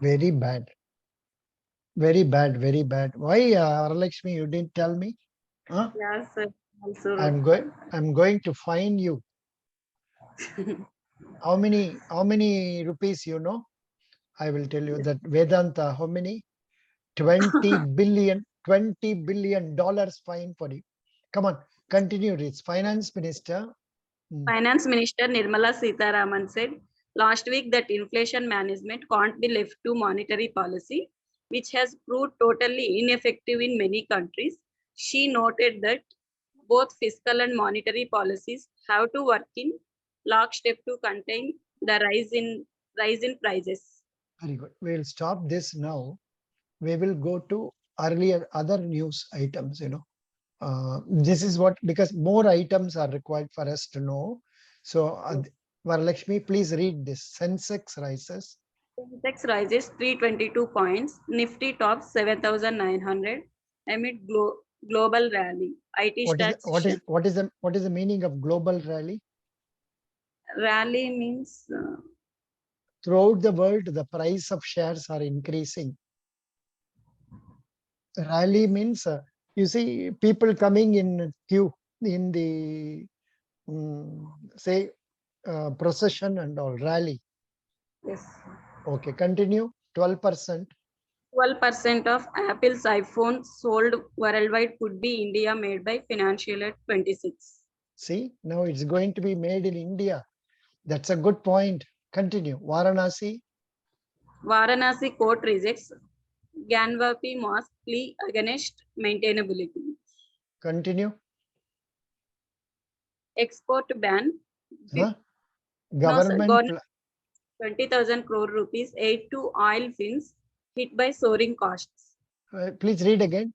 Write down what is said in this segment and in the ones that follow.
Very bad. Very bad. Very bad. Why, Varalakshmi, you didn't tell me? Huh? Yes, sir. Also I'm wrote. going. I'm going to fine you. How many rupees you know? I will tell you that Vedanta. How many? 20 billion dollars fine for you. Come on, continue. It's finance minister. Finance Minister Nirmala Sitharaman said last week that inflation management can't be left to monetary policy, which has proved totally ineffective in many countries. She noted that both fiscal and monetary policies have to work in lockstep to contain the rise in prices. Very good. We'll stop this now. We will go to earlier other news items. This is what, because more items are required for us to know. So, Varalakshmi, please read this. Sensex rises. Index rises 322 points, Nifty tops 7,900 amid global rally. IT What is the, stocks what is the meaning of global rally? rally means Throughout the world, the price of shares are increasing. Rally means, you see people coming in queue in the say procession and all, rally. yes. Okay, continue. 12%. 12% of Apple's iPhones sold worldwide could be India made by financial year 26. See, now it's going to be made in India. That's a good point. Continue. Varanasi. Varanasi court rejects Ganwapi mosque plea against maintainability. Continue. Export ban. Huh? No, sir. Government. Government 20,000 crore rupees aid to oil firms hit by soaring costs. Please read again.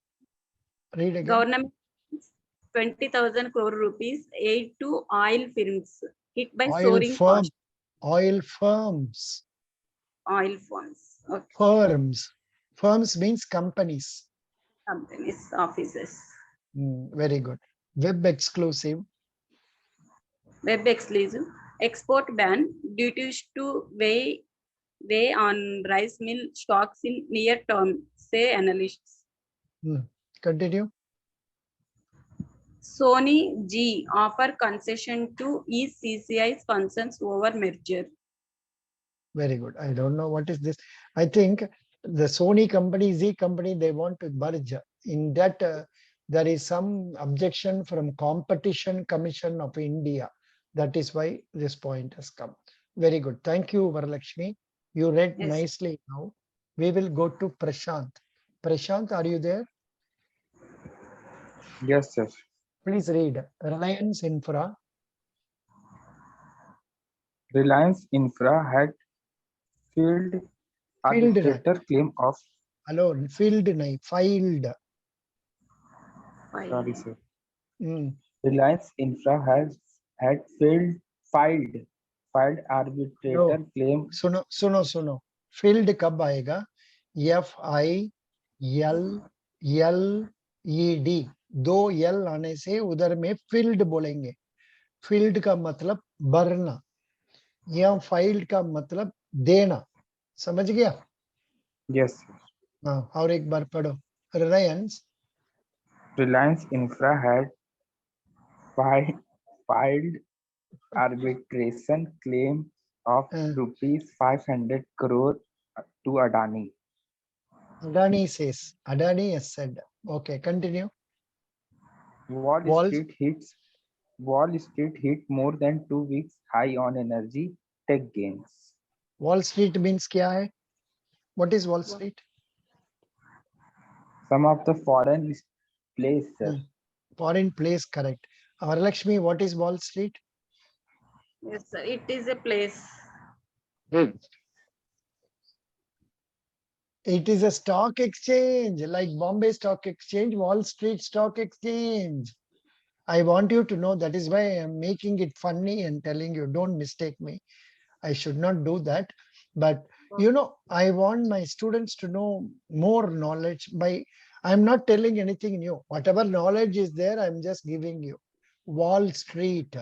Read again. Government 20,000 crore rupees aid to oil firms hit by Oil soaring firm. costs. Oil firms. Oil firms. Okay. Firms. Firms means companies. Companies, offices. Very good. Web exclusive. Web exclusive. Export ban duties to weigh on rice mill stocks in near term, say analysts. Continue. Sony G offer concession to ease CCI's concerns over merger. Very good. I don't know what is this. I think the Sony company, Z company, they want to merge. In that, there is some objection from Competition Commission of India. That is why this point has come. Very good. Thank you, Varalakshmi. You read Yes. nicely now. We will go to Prashant. Prashant, are you there? Yes, sir. Please read. Reliance Infra. Reliance Infra had filed arbitrator claim of. Hello, filed, filed. Sorry, sir. Mm. Reliance Infra had filed arbitrator claim. सुनो field कब आएगा? FILLED, दो यल आने से उधर में field बोलेंगे. Field का मतलब भरना, या फाइल्ड का मतलब देना. समझ गया? Yes, sir. हाँ, और एक बार पढ़ो. Reliance Infra had filed arbitration claim of rupees 500 crore to Adani. Adani says. Adani has said. Okay, continue. Wall Street hit more than 2 weeks high on energy tech gains. Wall Street means क्या है? What is Wall Street? Some of the foreign place, sir. Foreign place, correct. Varalakshmi, what is Wall Street? Yes, sir. It is a place. It is a stock exchange, like Bombay Stock Exchange, Wall Street Stock Exchange. I want you to know, that is why I am making it funny and telling you, don't mistake me. I should not do that. But, I want my students to know more knowledge I'm not telling anything new. Whatever knowledge is there, I'm just giving you. Wall Street,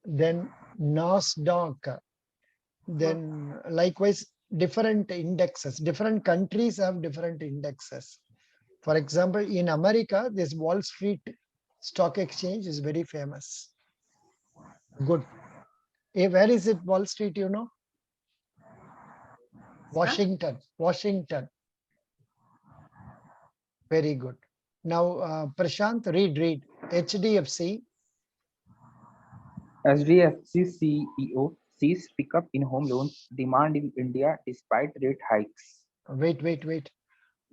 then NASDAQ, then likewise different indexes. Different countries have different indexes. For example, in America, this Wall Street Stock Exchange is very famous. Good. Where is it, Wall Street, you know? Washington. Washington. Very good. Now, Prashant, read. HDFC. HDFC CEO sees pickup in home loans demand in India despite rate hikes. Wait.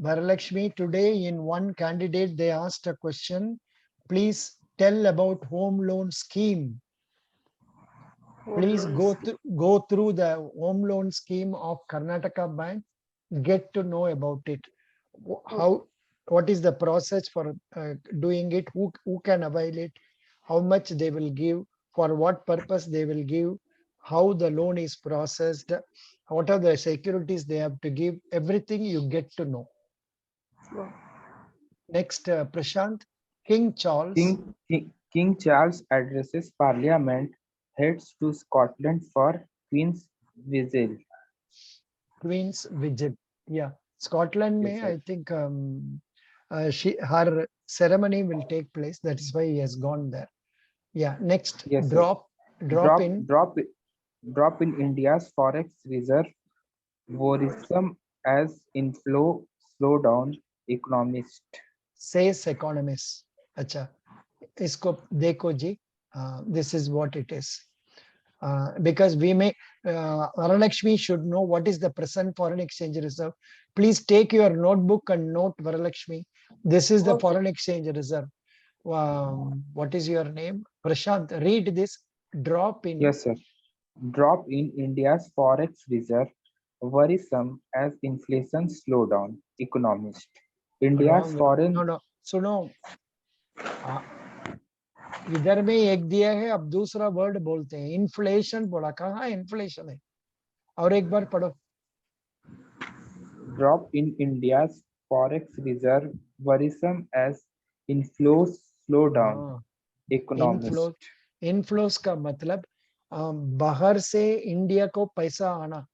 Varalakshmi, today in one candidate, they asked a question. Please tell about home loan scheme. Please go through the home loan scheme of Karnataka Bank. Get to know about it. What is the process for doing it? Who can avail it? How much they will give? For what purpose they will give? How the loan is processed? What are the securities they have to give? Everything you get to know. Next, Prashant, King Charles. King Charles addresses Parliament, heads to Scotland for Queen's Vigil. Queen's Vigil. Yeah, Scotland Yes, may, I think her ceremony will take place. That is why he has gone there. Yeah, next, yes, drop in. Drop in India's forex reserve, worrisome as inflow slowdown, economist. Says economists. Acha, isko dekho ji. This is what it is. Because we may, Varalakshmi should know what is the present foreign exchange reserve. Please take your notebook and note, Varalakshmi. This is the foreign exchange reserve. What is your name? Prashant, read this. Drop in. Yes, sir. Drop in India's forex reserve, worrisome as inflation slowdown, economist. India's Wrong. foreign. No. सुनो, इधर में एक दिया है, अब दूसरा word बोलते हैं. इन्फ्लेशन बोला, कहाँ इन्फ्लेशन है? और एक बार पढ़ो. Drop in India's forex reserve, worrisome as inflows slowdown, economist. Inflows का मतलब बाहर से इंडिया को पैसा आना.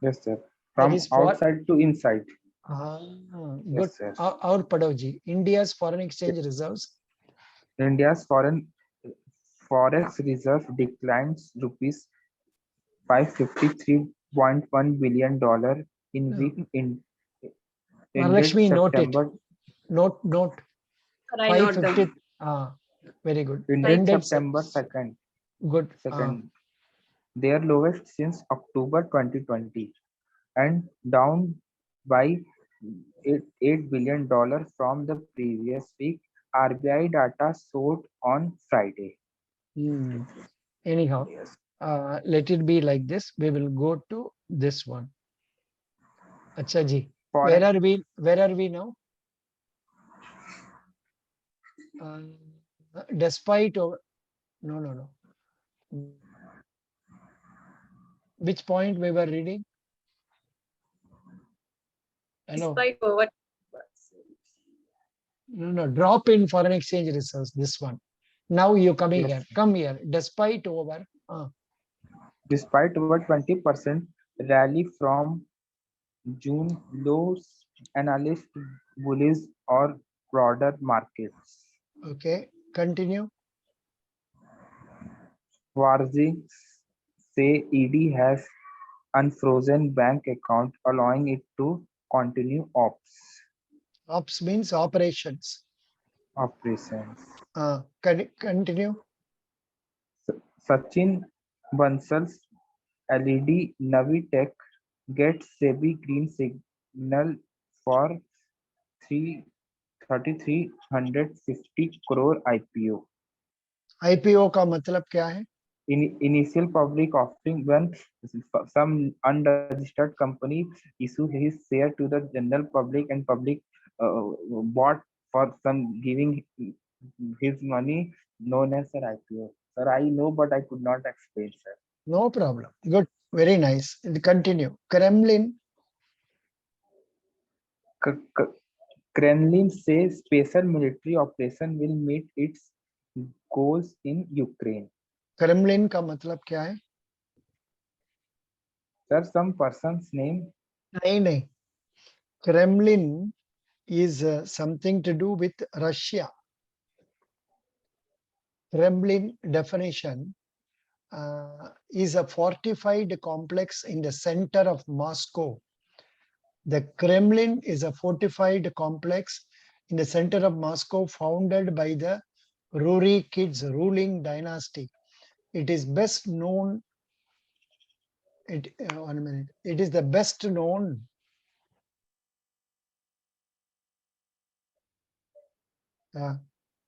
Yes, sir. From outside to inside. Good. Yes, sir. और पढ़ो जी. India's foreign exchange reserves. India's forex reserve declines rupees $553.1 billion in week ended September. Note. 550. Very good. Ended September 2nd. Good. Their lowest since October 2020 and down by $8 billion from the previous week. RBI data showed on Friday. Anyhow, let it be like this. We will go to this one. Acha ji. Where are we now? Despite no. Which point we were reading? Hello. Despite over. No. Drop in foreign exchange reserves. This one. Now you coming here. Come here. Despite over. Despite over 20% rally from June lows, analysts bullish or broader markets. Okay. Continue. Warziks say ED has unfrozen bank account, allowing it to continue ops. Ops means operations. Operations. Continue. Sachin Bansal's LED Navi Tech gets SEBI green signal for 3,350 crore IPO. IPO का मतलब क्या है? Initial public offering when some unregistered company issue his share to the general public and public bought for some giving his money, known as an IPO. Sir, I know, but I could not explain, sir. No problem. Good. Very nice. Continue. Kremlin. Kremlin says special military operation will meet its goals in Ukraine. Kremlin का मतलब क्या है? Sir, some person's name. nahi. Kremlin is something to do with Russia. Kremlin definition is a fortified complex in the center of Moscow. The Kremlin is a fortified complex in the center of Moscow founded by the Rurikids ruling dynasty. It is best known, 1 minute, it is the best known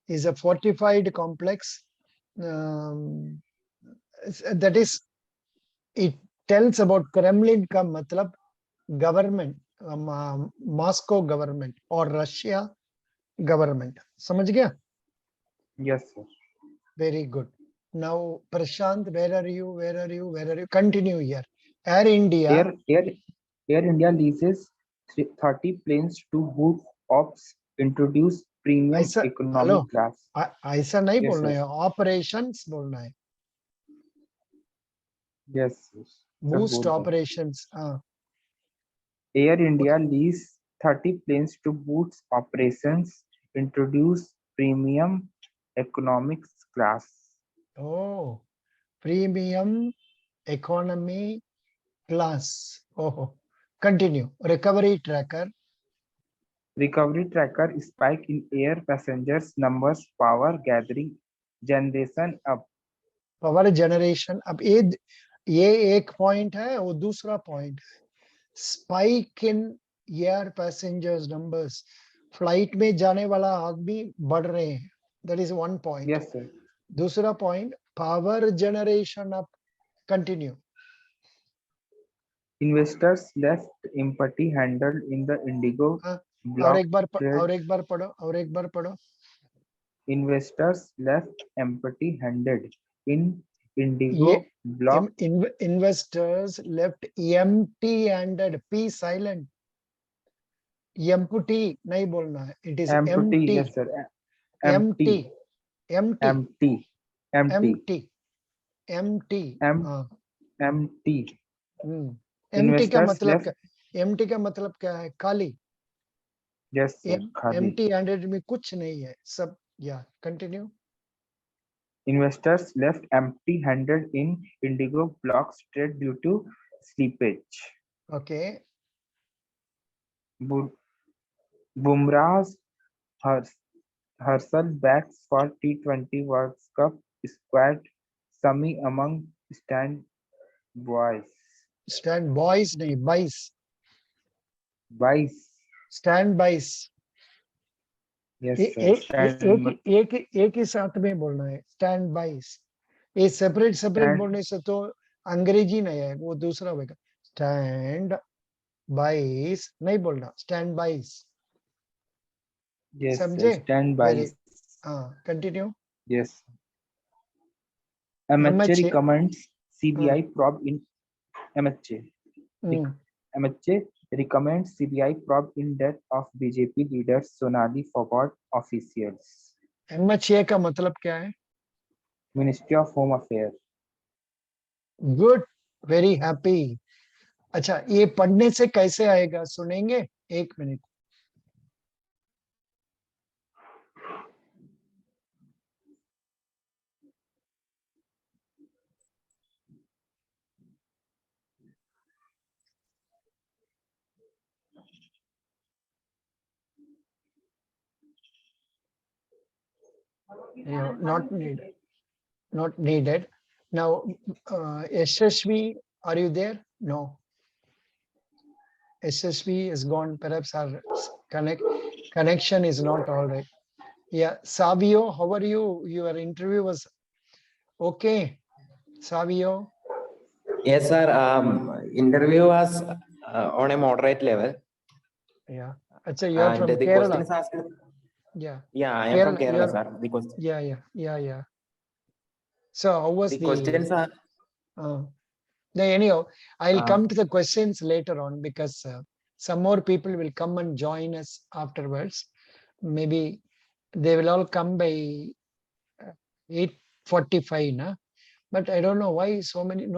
is a fortified complex that is, it tells about Kremlin ka matlab government, Moscow government or Russia government. समझ गया? Yes, sir. Very good. Now, Prashant, where are you? Where are you? Where are you? Continue here. Air India. Air India leases 30 planes to boot ops, introduce premium ऐसा, economy hello, class. ऐसा नहीं Yes, बोलना sir. है, operations बोलना है. Yes, sir. Boost operations. Air India lease 30 planes to boost operations, introduce premium economics class. Oh, premium economy class. Oh, continue. Recovery tracker. Recovery tracker spike in air passengers numbers, power gathering generation up. Power generation. अब ये एक point है और दूसरा point है. Spike in air passengers numbers. Flight में जाने वाला आदमी बढ़ रहे हैं. That is one point. Yes, sir. दूसरा point power generation up. Continue. Investors left empty handed in the Indigo और block एक बार trade. और एक बार पढ़ो. और एक बार पढ़ो. Investors left empty handed in Indigo block. Investors left empty handed. P silent. empty नहीं बोलना है. It is Empty. empty. Yes, sir. empty. Empty. Empty. Empty. Empty. Empty. Empty का Investors मतलब left. क्या? Empty का मतलब क्या है? खाली. Yes, sir. खाली. Empty handed में कुछ नहीं है. सब. Yeah. Continue. Investors left empty handed in Indigo blocks trade due to slippage. Okay. Bumrah's Herschel backs for T20 World Cup squad, Sami among stand boys. Stand boys नहीं, boys. Boys. Stand boys. Yes, sir. एक ही साथ में बोलना है. Stand boys. ये separate बोलने से तो अंग्रेजी नहीं है, वो दूसरा होगा. Stand boys नहीं बोलना. Stand boys. Yes, समझे? sir. Stand by. Continue. Yes. MHA recommends CBI probe in MHA. MHA recommends CBI probe in death of BJP leader Sonali Fogod officials. MHA का मतलब क्या है? Ministry of Home Affairs. Good. Very happy. अच्छा, ये पढ़ने से कैसे आएगा? सुनेंगे? 1 minute. Not needed. Not needed. Now, SSV, are you there? No. SSV is gone. Perhaps our connection is not all right. Yeah, Savio, how are you? Your interview was okay. Savio. Yes, sir. Interview was on a moderate level. Yeah. Achha, you are from the Kerala. questions asked. Yeah. Yeah, I am from Kerala, sir. Because Yeah. So how was the questions are? Anyhow, I'll come to the questions later on because some more people will come and join us afterwards. Maybe they will all come by 8:45. but I don't know why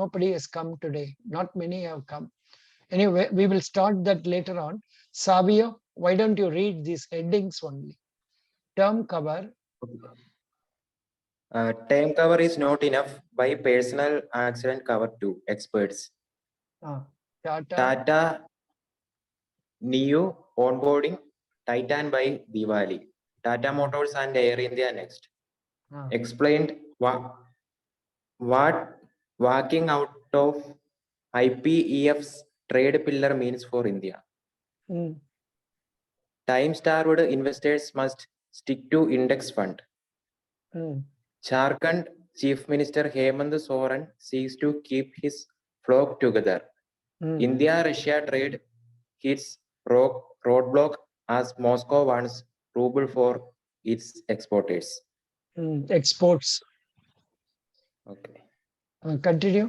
nobody has come today. Not many have come. Anyway, we will start that later on. Savio, why don't you read these headings only? Term cover. Term cover is not enough. Buy personal accident cover to experts. Tata. Tata Neo onboarding Titan by Diwali. Tata Motors and Air India next. Explained what walking out of IPEF's trade pillar means for India. Time-starved investors must stick to index fund. Jharkhand Chief Minister Hemant Soren seeks to keep his flock together. India-Russia trade hits roadblock as Moscow wants ruble for its exporters. Exports. Okay. Continue.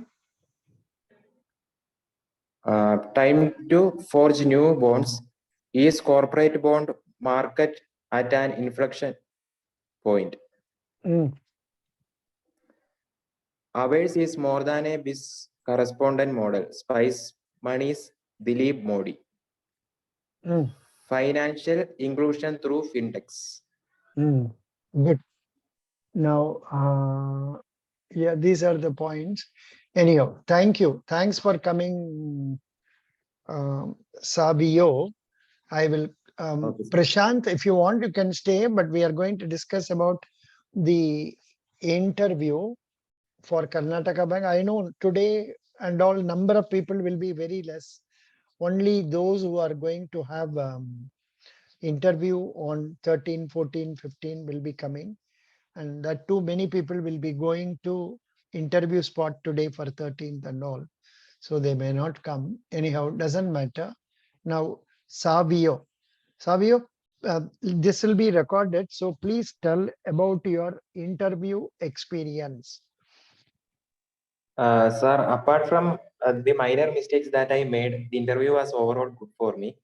Time to forge new bonds. Is corporate bond market at an inflection point? Ours is more than a BIS correspondent model. Spice Money's Dilip Modi. Financial inclusion through fintechs. Good. Now, yeah, these are the points. Anyhow, thank you. Thanks for coming, Savio. I will, Prashant, if you want, you can stay, but we are going to discuss about the interview for Karnataka Bank. I know today and all number of people will be very less. Only those who are going to have interview on 13, 14, 15 will be coming. And that too many people will be going to interview spot today for 13th and all. So they may not come. Anyhow, doesn't matter. Now, Savio, this will be recorded. So please tell about your interview experience. Sir, apart from the minor mistakes that I made, the interview was overall good for me.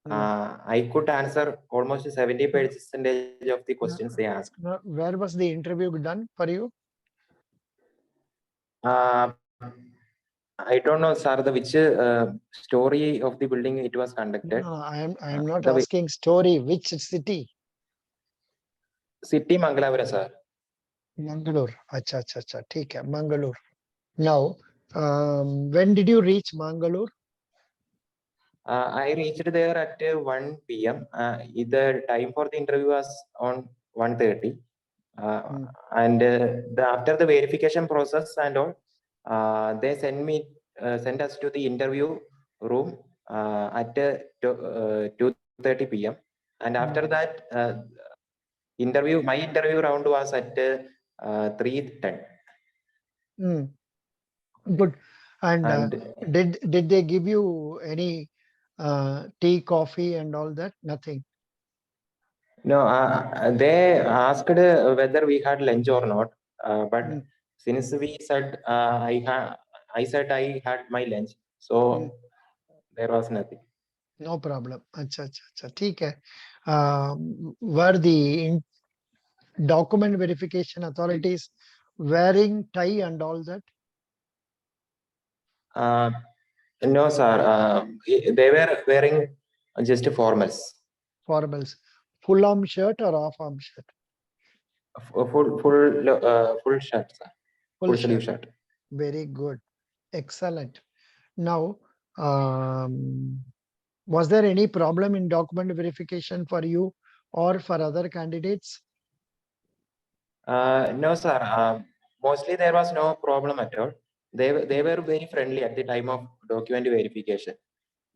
I could answer almost 70% of the questions they asked. Where was the interview done for you? I don't know, sir, which story of the building it was conducted. No, I am not asking story. Which city? City Mangalore, sir. Mangalore. Acha, acha, acha. ठीक है, Mangalore. Now, when did you reach Mangalore? I reached there at 1 p.m. The time for the interview was on 1:30. And after the verification process and all, they sent us to the interview room at 2:30 p.m. And after that, my interview round was at 3:10. Good. And did they give you any tea, coffee, and all that? Nothing. No, they asked whether we had lunch or not. But since we said I said I had my lunch, so there was nothing. No problem. Acha, acha, acha. ठीक है. Were the document verification authorities wearing tie and all that? No, sir. They were wearing just formals. Formals. Full arm shirt or off arm shirt? Full shirt, sir. Full sleeve shirt. Very good. Excellent. Now, was there any problem in document verification for you or for other candidates? No, sir. Mostly there was no problem at all. They were very friendly at the time of document verification.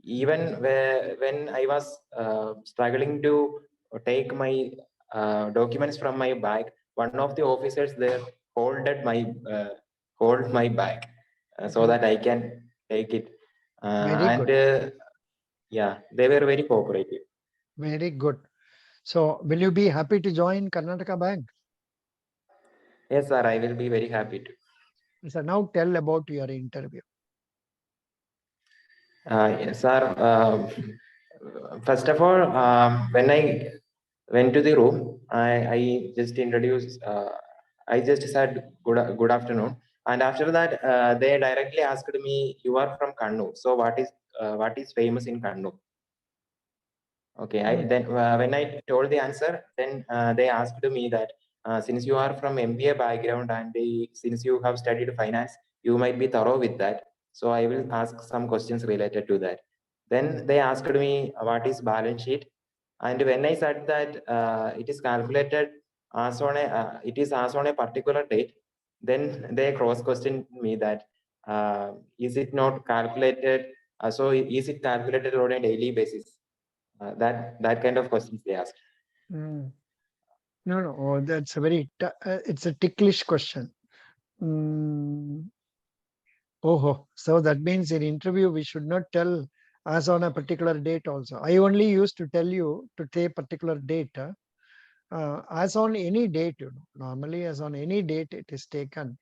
Even when I was struggling to take my documents from my bag, one of the officers there hold my bag so that I can take it. Yeah, they were very cooperative. Very good. So, will you be happy to join Karnataka Bank? Yes, sir. I will be very happy to. So now tell about your interview. Yes, sir. First of all, when I went to the room, I just introduced. I just said good afternoon, And after that, they directly asked me, "You are from Kannur, so what is famous in Kannur?" Okay, then when I told the answer, then they asked me that since you are from MBA background and since you have studied finance, you might be thorough with that. So I will ask some questions related to that. Then they asked me what is balance sheet, and when I said that it is calculated as on a particular date, then they cross questioned me that is it not calculated? So is it calculated on a daily basis? That kind of questions they ask. No, that's a very, it's a ticklish question. Oh, so that means in interview, we should not tell as on a particular date also. I only used to tell you to take particular date. As on any date, normally as on any date it is taken.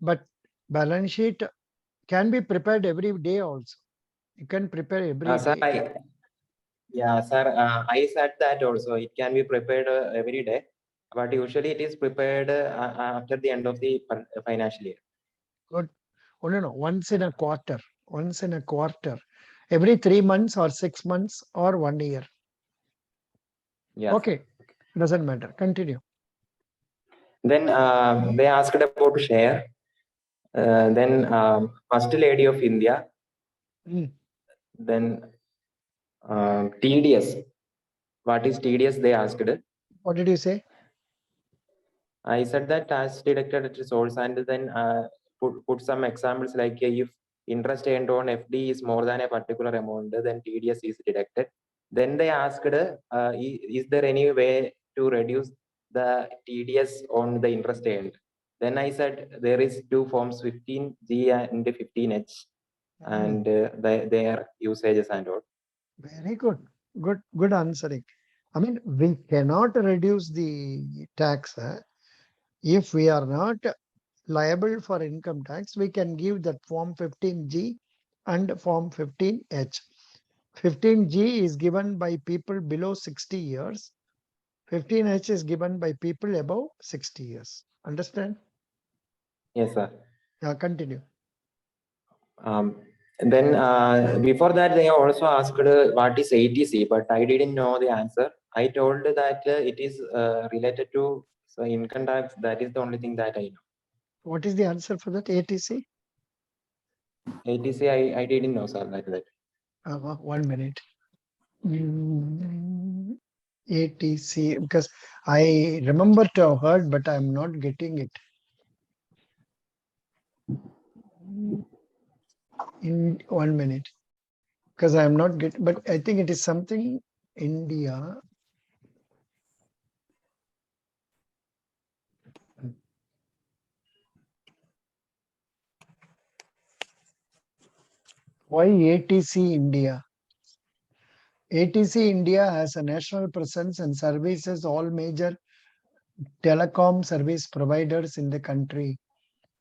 But balance sheet can be prepared every day also. You can prepare every Sir, day. I said that also. It can be prepared every day, but usually it is prepared after the end of the financial year. Good. Oh, no, once in a quarter. Once in a quarter. Every 3 months or 6 months or 1 year. Yes. Okay. Doesn't matter. Continue. Then they asked about share. Then First Lady of India. Then TDS. What is TDS? They asked. What did you say? I said that tax deducted at source, and then put some examples like if interest earned on FD is more than a particular amount, then TDS is deducted. Then they asked, is there any way to reduce the TDS on the interest earned? Then I said there is two forms, 15G and 15H, and their usages and all. Very good. Good answering. I mean, we cannot reduce the tax. If we are not liable for income tax, we can give that form 15G and form 15H. 15G is given by people below 60 years. 15H is given by people above 60 years. Understand? Yes, sir. Continue. Then before that, they also asked what is ATC, but I didn't know the answer. I told that it is related to income tax. That is the only thing that I know. What is the answer for that? ATC? ATC, I didn't know, sir, like that. 1 minute. ATC, because I remember to have heard, but I'm not getting it. In 1 minute, because I'm not getting, but I think it is something India. Why ATC India? ATC India has a national presence and services all major telecom service providers in the country.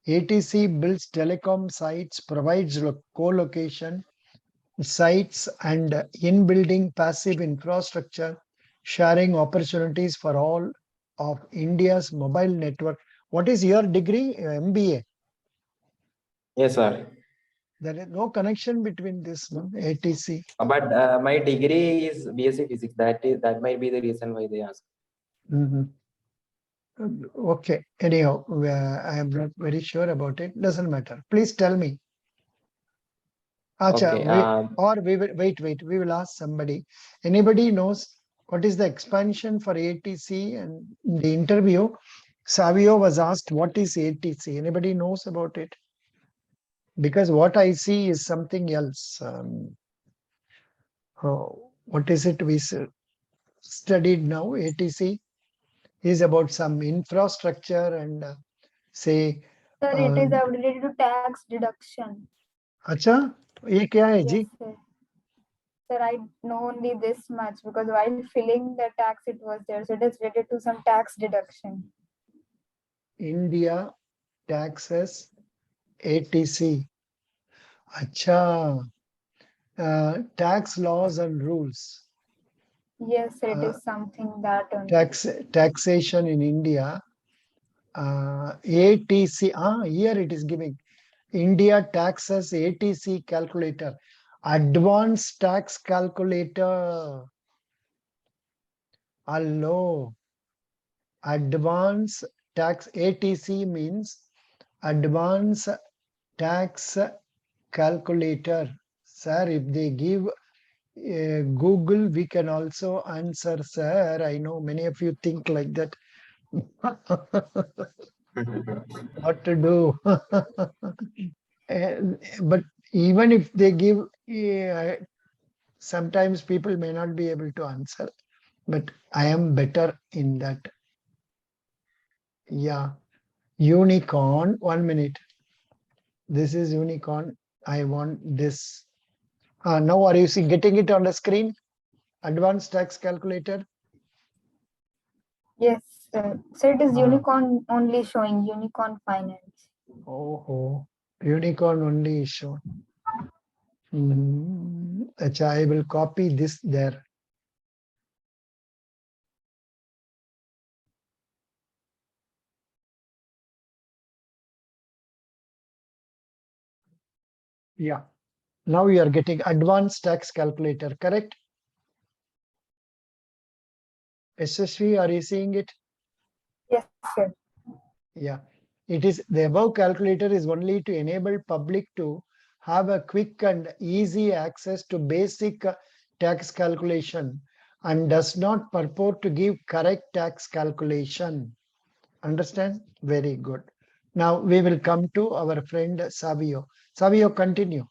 ATC builds telecom sites, provides co-location sites and in-building passive infrastructure, sharing opportunities for all of India's mobile network. What is your degree? MBA. Yes, sir. There is no connection between this one, ATC. But my degree is BSc Physics. That might be the reason why they asked. Okay. Anyhow, I am not very sure about it. Doesn't matter. Please tell me. Okay. We will wait. We will ask somebody. Anybody knows what is the expansion for ATC? And in the interview, Savio was asked, what is ATC? Anybody knows about it? Because what I see is something else. What is it we studied now? ATC is about some infrastructure and say. Sir, it is related to tax deduction. Acha, ये क्या है जी? Yes, sir, I know only this much because while filling the tax, it was there. So it is related to some tax deduction. India taxes ATC. Acha, tax laws and rules. Yes, sir, it is something that only. Taxation in India. ATC. Here it is giving India taxes ATC calculator. Advanced tax calculator. Hello. Advanced tax ATC means advanced tax calculator. Sir, if they give Google, we can also answer, sir. I know many of you think like that. What to do? But even if they give, sometimes people may not be able to answer. But I am better in that. Yeah. Unicorn. 1 minute. This is unicorn. I want this. Now are you getting it on the screen? Advanced tax calculator. Yes, sir. So it is unicorn only showing unicorn finance. Oh, unicorn only is shown. I will copy this there. Yeah. Now you are getting advanced tax calculator, correct? SSV, are you seeing it? Yes, sir. Yeah. It is the above calculator is only to enable public to have a quick and easy access to basic tax calculation and does not purport to give correct tax calculation. Understand? Very good. Now we will come to our friend Savio. Savio, continue.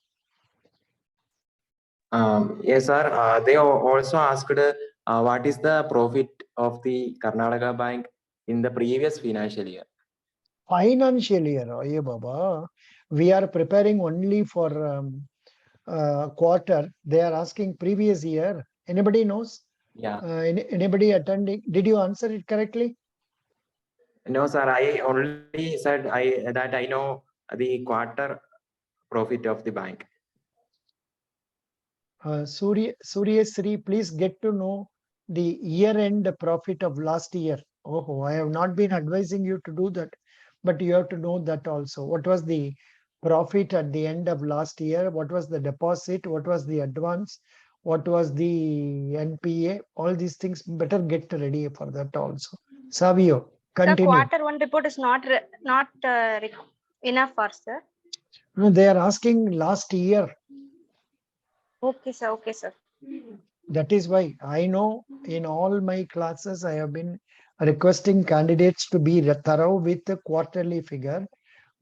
Yes, sir. They also asked what is the profit of the Karnataka Bank in the previous financial year. Financial year, oh Baba, we are preparing only for quarter. They are asking previous year. Anybody knows? Yeah. Anybody attending? Did you answer it correctly? No, sir. I only said that I know the quarter profit of the bank. Surya Sri, please get to know the year-end profit of last year. Oh, I have not been advising you to do that, but you have to know that also. What was the profit at the end of last year? What was the deposit? What was the advance? What was the NPA? All these things better get ready for that also. Savio, The continue. Q1 report is not enough for sir. No, they are asking last year. Okay, sir. Okay, sir. That is why I know in all my classes I have been requesting candidates to be thorough with the quarterly figure.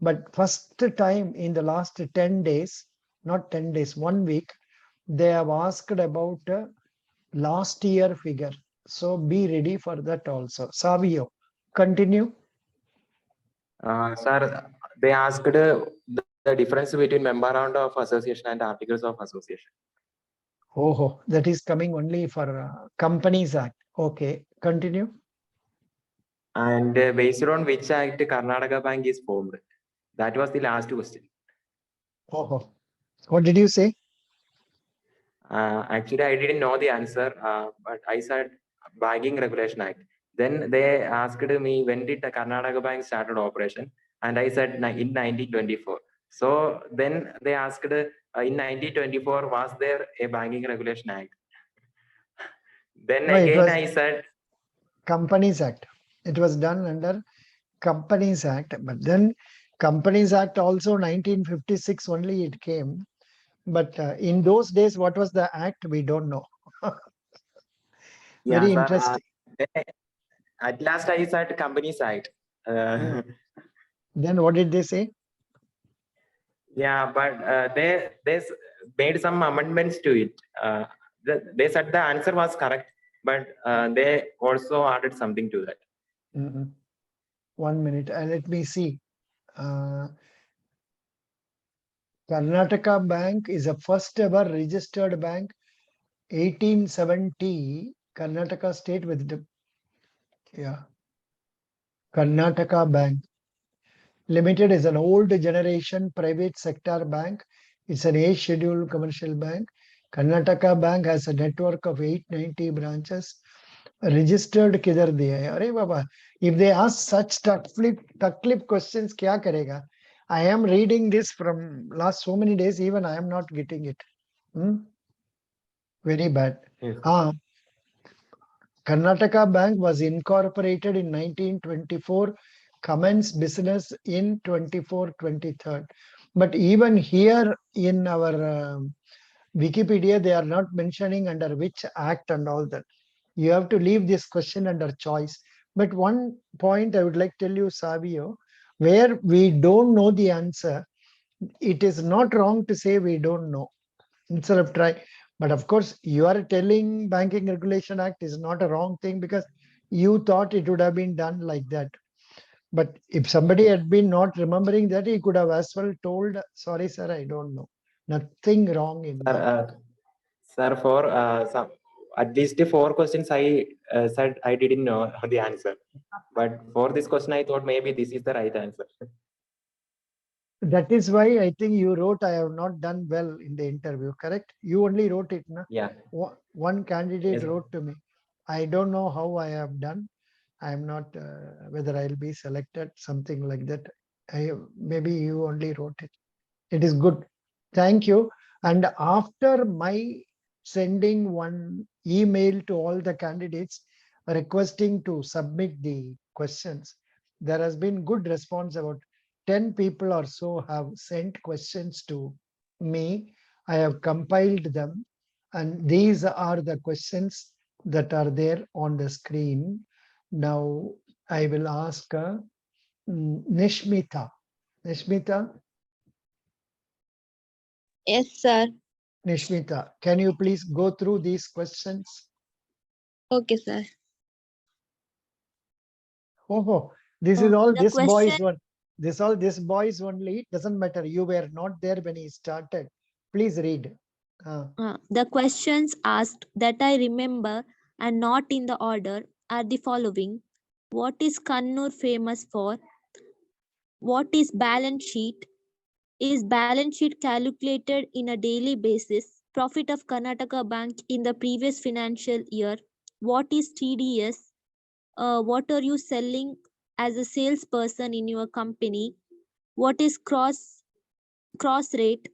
But first time in the last 10 days, not 10 days, 1 week, they have asked about last year figure. So be ready for that also. Savio, continue. Sir, they asked the difference between memorandum of association and articles of association. Oh, that is coming only for Companies Act. Okay, continue. And based on which act Karnataka Bank is formed? That was the last question. Oh, what did you say? Actually, I didn't know the answer, but I said Banking Regulation Act. Then they asked me when did the Karnataka Bank started operation, and I said in 1924. So then they asked in 1924 was there a Banking Regulation Act? Then No, again I said Companies Act. It was done under Companies Act, but then Companies Act also 1956 only it came. But in those days, what was the act? We don't know. yeah, Very sir, interesting. at last I said Companies Act. Then what did they say? Yeah, but they made some amendments to it. They said the answer was correct, but they also added something to that. 1 minute, let me see. Karnataka Bank is a first ever registered bank, 1870. Karnataka state with the Karnataka Bank Limited is an old generation private sector bank. It's an A scheduled commercial bank. Karnataka Bank has a network of 890 branches Registered किधर दिया है? अरे बाबा, if they ask such tuck-clip questions, क्या करेगा? I am reading this from last so many days, even I am not getting it. Very bad. Yes. Karnataka Bank was incorporated in 1924, commenced business in 24-23. But even here in our Wikipedia, they are not mentioning under which act and all that. You have to leave this question under choice. But one point I would like to tell you, Savio, where we don't know the answer, it is not wrong to say we don't know instead of try. But of course, you are telling Banking Regulation Act is not a wrong thing because you thought it would have been done like that. But if somebody had been not remembering that, he could have as well told, sorry, sir, I don't know. Nothing wrong in Sir, that. sir, for some at least 4 questions I said I didn't know the answer. But for this question, I thought maybe this is the right answer. That is why I think you wrote, I have not done well in the interview, correct? You only wrote it, na? Yeah. One candidate Yes. wrote to me, I don't know how I have done. I am not, whether I'll be selected, something like that. Maybe you only wrote it. It is good. Thank you. And after my sending one email to all the candidates requesting to submit the questions, there has been good response. About 10 people or so have sent questions to me. I have compiled them, and these are the questions that are there on the screen. Now I will ask Nishmita. Nishmita, Yes, sir. Nishmita, can you please go through these questions? Okay, sir. Oh, this is all The this boy's question, one. This boy's only. It doesn't matter. You were not there when he started. Please read. the questions asked that I remember and not in the order are the following. What is Kannur famous for? What is balance sheet? Is balance sheet calculated in a daily basis? Profit of Karnataka Bank in the previous financial year? What is TDS? What are you selling as a salesperson in your company? What is cross rate?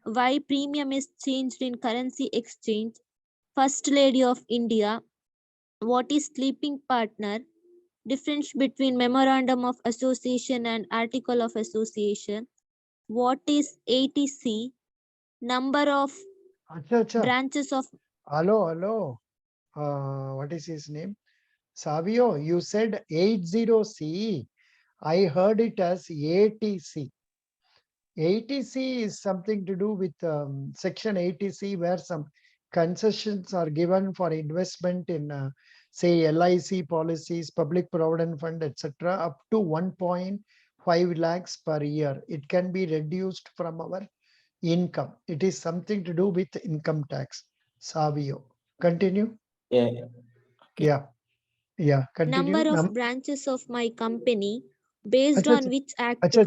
Why premium is changed in currency exchange? First Lady of India. What is sleeping partner? Difference between memorandum of association and article of association. What is ATC? Number of Acha. branches of Hello. What is his name? Savio, you said 80C. I heard it as ATC. ATC is something to do with section 80C, where some concessions are given for investment in, say, LIC policies, public provident fund, etc., up to 1.5 lakhs per year. It can be reduced from our income. It is something to do with income tax. Savio, continue. Yeah. Okay. Yeah. Continue. number of branches of my company based Acha, on which act.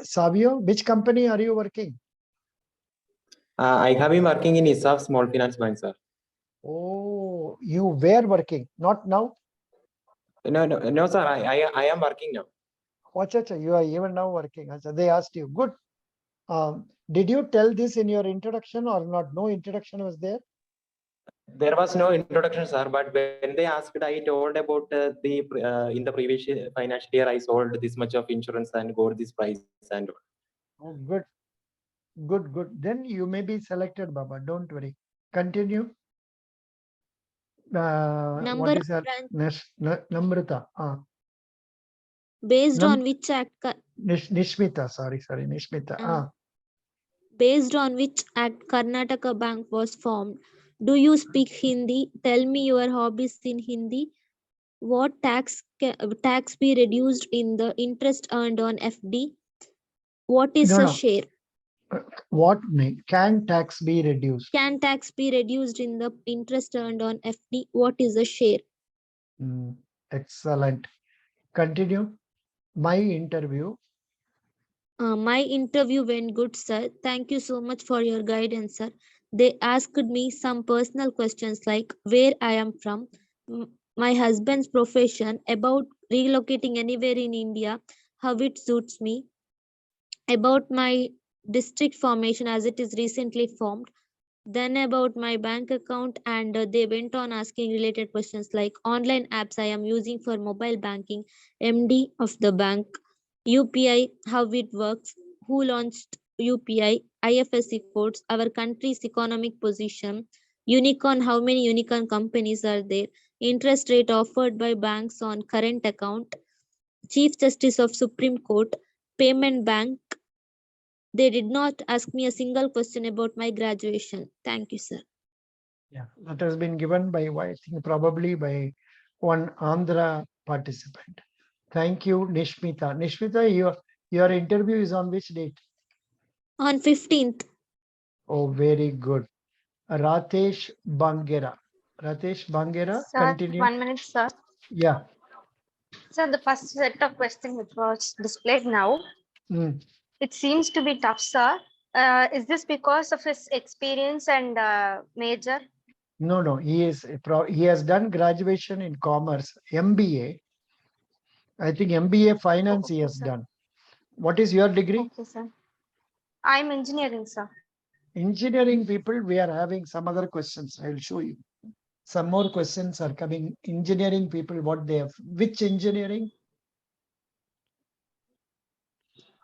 Savio, which company are you working? I have been working in Is Small Finance Bank, sir. Oh, you were working, not now? No, sir. I am working now. Acha, you are even now working. Acha, they asked you. Good. Did you tell this in your introduction or not? No introduction was there? There was no introduction, sir. But when they asked, I told about in the previous financial year, I sold this much of insurance and got this price and all. Oh, good. Then you may be selected, Baba. Don't worry. Continue. Number What of is that? branch Namrata. based on which act. Nishmita. Sorry, Nishmita. Based on which act Karnataka Bank was formed? Do you speak Hindi? Tell me your hobbies in Hindi. What tax be reduced in the interest earned on FD? What is a share? What can tax be reduced? Can tax be reduced in the interest earned on FD? What is a share? Excellent. Continue. My interview. My interview went good, sir. Thank you so much for your guidance, sir. They asked me some personal questions like where I am from, my husband's profession, about relocating anywhere in India, how it suits me, about my district formation as it is recently formed, then about my bank account, and they went on asking related questions like online apps I am using for mobile banking, MD of the bank, UPI, how it works, who launched UPI, IFSC codes, our country's economic position, unicorn, how many unicorn companies are there, interest rate offered by banks on current account, Chief Justice of Supreme Court, payment bank. They did not ask me a single question about my graduation. Thank you, sir. Yeah, that has been given by, I think, probably by one Andhra participant. Thank you, Nishmita. Nishmita, your interview is on which date? On 15th. Oh, very good. Ratesh Bangera. Ratesh Bangera, Sir, continue. 1 minute, sir. Yeah. Sir, the first set of questions which was displayed now, Mm. it seems to be tough, sir. Is this because of his experience and major? No, he has done graduation in commerce, MBA. I think MBA finance he Okay, has sir. done. What is your degree? Okay, sir. I'm engineering, sir. Engineering people, we are having some other questions. I'll show you. Some more questions are coming. Engineering people, what they have. Which engineering?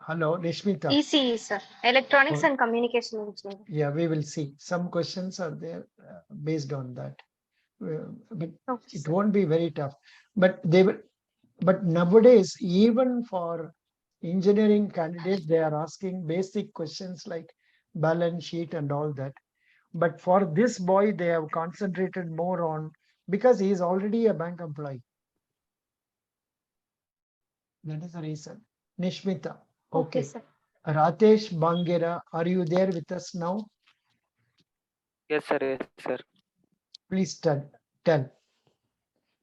Hello, Nishmita. ECE, sir. Electronics Oh, and Communication Engineering. yeah, we will see. Some questions are there based on that. But Okay, it sir. won't be very tough. But they will. But nowadays, even for engineering candidates, they are asking basic questions like balance sheet and all that. But for this boy, they have concentrated more on, because he is already a bank employee. That is the reason. Nishmita. Okay, Okay. sir. Ratesh Bangera, are you there with us now? Yes, sir. Yes, sir. Please tell. Education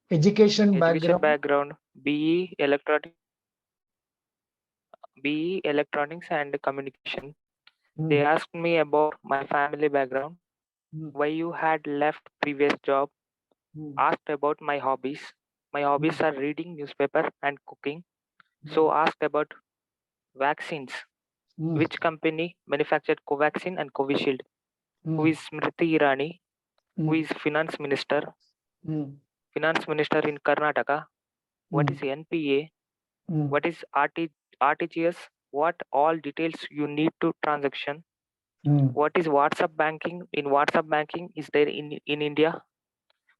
Education background. background, BE Electronics and Communication. They asked me about my family background, why you had left previous job, asked about my hobbies. My hobbies are reading newspaper and cooking. So asked about vaccines. Which company manufactured Covaxin and Covishield? Who is Smriti Irani? Who is finance minister? Finance minister in Karnataka. What is NPA? What is RTGS? What all details you need to transaction? What is WhatsApp banking? In WhatsApp banking is there in India?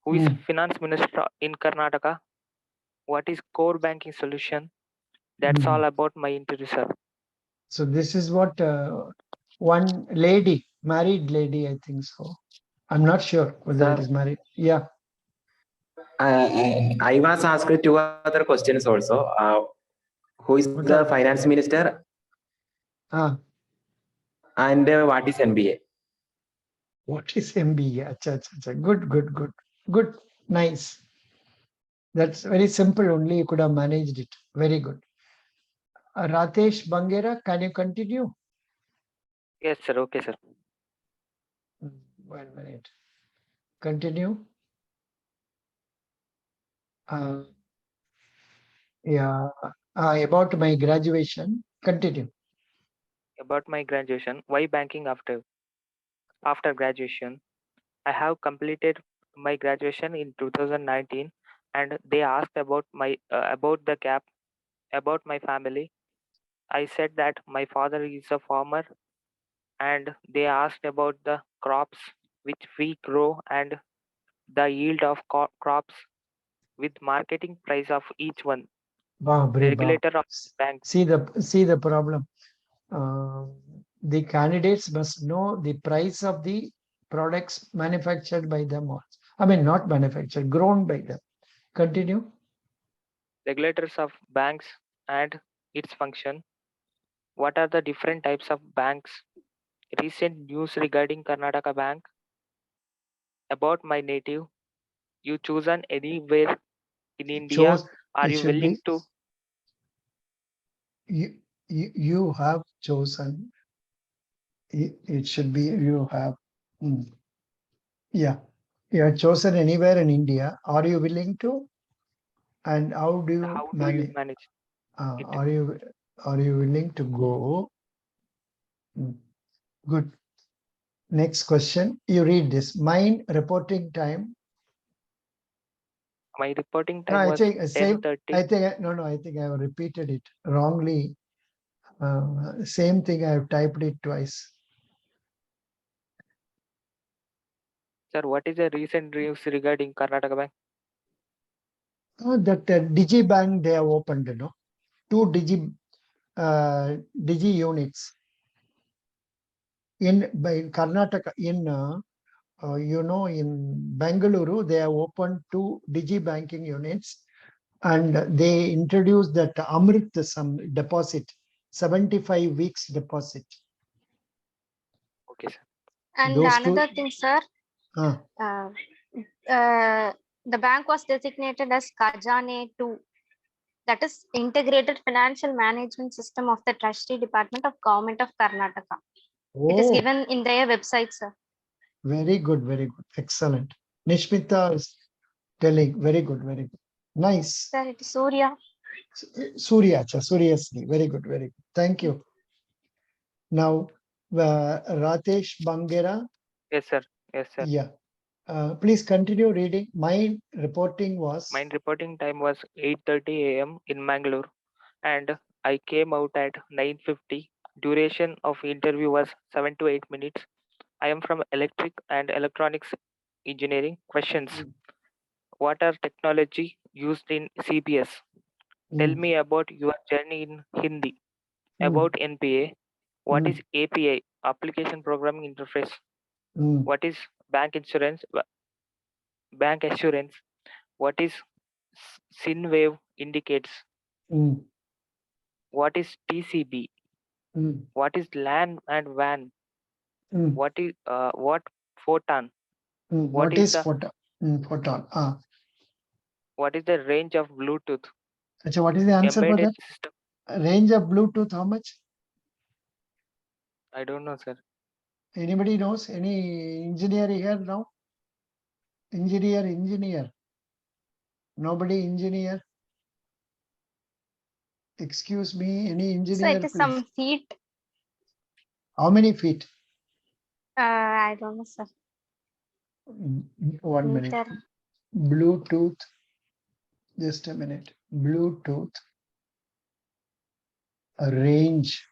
Who is finance minister in Karnataka? What is core banking solution? That's all about my interview, sir. So this is what one lady, married lady, I think so. I'm not sure whether it is married. Yeah. I was asked two other questions also. Who is What the are- finance minister Ah, and what is MBA? what is MBA? Acha, acha, acha. Good, nice. That's very simple only. You could have managed it. Very good. Ratesh Bangera, can you continue? Yes, sir. Okay, sir. 1 minute. Continue. Yeah. About my graduation. Continue. About my graduation, why banking after graduation? I have completed my graduation in 2019, and they asked about about the gap, about my family. I said that my father is a farmer, and they asked about the crops which we grow and the yield of crops with marketing price of each one. Wow, The brave, wow. regulator of bank. See the problem. The candidates must know the price of the products manufactured by them. Also. I mean, not manufactured, grown by them. Continue. Regulators of banks and its function. What are the different types of banks? Recent news regarding Karnataka Bank. About my native. You chosen anywhere in India? Are It you should willing be to? you have chosen. It should be you have. Yeah. You are chosen anywhere in India. Are you willing to? And how do you How do you manage? manage it? Are you willing to go? Good. Next question. You read this. Mine reporting time. My reporting No, time I was think same. 10:30. I think no. I think I have repeated it wrongly. Same thing. I have typed it twice. Sir, what is the recent news regarding Karnataka Bank? That DigiBank they have opened. Two Digi units in Karnataka in in Bengaluru they have opened two Digi banking units, and they introduced that Amrit some deposit, 75 weeks deposit. Okay, sir. And Those another two. thing, sir, Uh, the bank was designated as Kajane 2, that is Integrated Financial Management System of the Treasury Department of Government of Karnataka. It is oh, given in their website, sir. very good, excellent. Nishmita is telling, very good, nice. Sir, it is Surya. Suryasri, very good, Thank you. Now, Ratesh Bangera. Yes, sir. Yes, sir. Yeah. Please continue reading. My reporting was. My reporting time was 8:30 a.m. in Mangalore, and I came out at 9:50. Duration of interview was 7 to 8 minutes. I am from electric and electronics engineering. Questions. What are technology used in CPS? Tell me about your journey in Hindi. About NPA. What is API? Application Programming Interface. What is bank insurance? Bank assurance. What is sin wave indicates? What is TCB? What is LAN and WAN? What is what photon? What is photon? Photon. What is the range of Bluetooth? Achha, what is the answer for Embedded that? system. Range of Bluetooth, how much? I don't know, sir. Anybody knows? Any engineer here now? Engineer. Nobody engineer? Excuse me, any So engineer, it is please? some feet. How many feet? I don't know, sir. 1 minute. Meter. Bluetooth. Just a minute. Bluetooth. Range.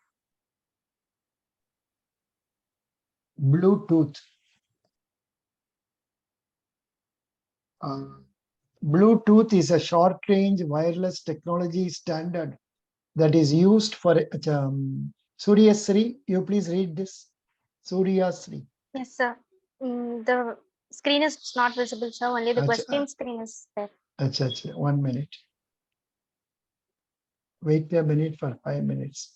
Bluetooth. Bluetooth is a short-range wireless technology standard that is used for Suryasri. You please read this. Suryasri. Yes, sir. The screen is not visible, sir. Only the question screen is there. 1 minute. Wait a minute for 5 minutes.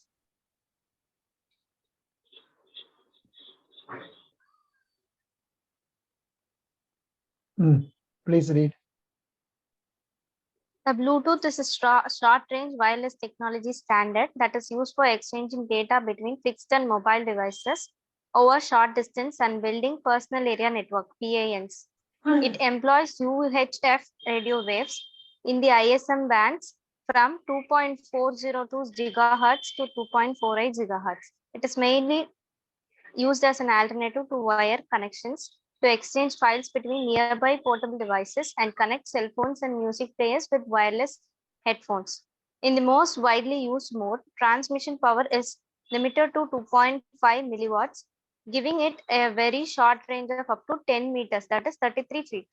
Please read. The Bluetooth is a short-range wireless technology standard that is used for exchanging data between fixed and mobile devices over short distance and building personal area network (PANs). It employs UHF radio waves in the ISM bands from 2.402 GHz to 2.48 GHz. It is mainly used as an alternative to wire connections to exchange files between nearby portable devices and connect cell phones and music players with wireless headphones. In the most widely used mode, transmission power is limited to 2.5 milliwatts, giving it a very short range of up to 10 meters, that is 33 feet.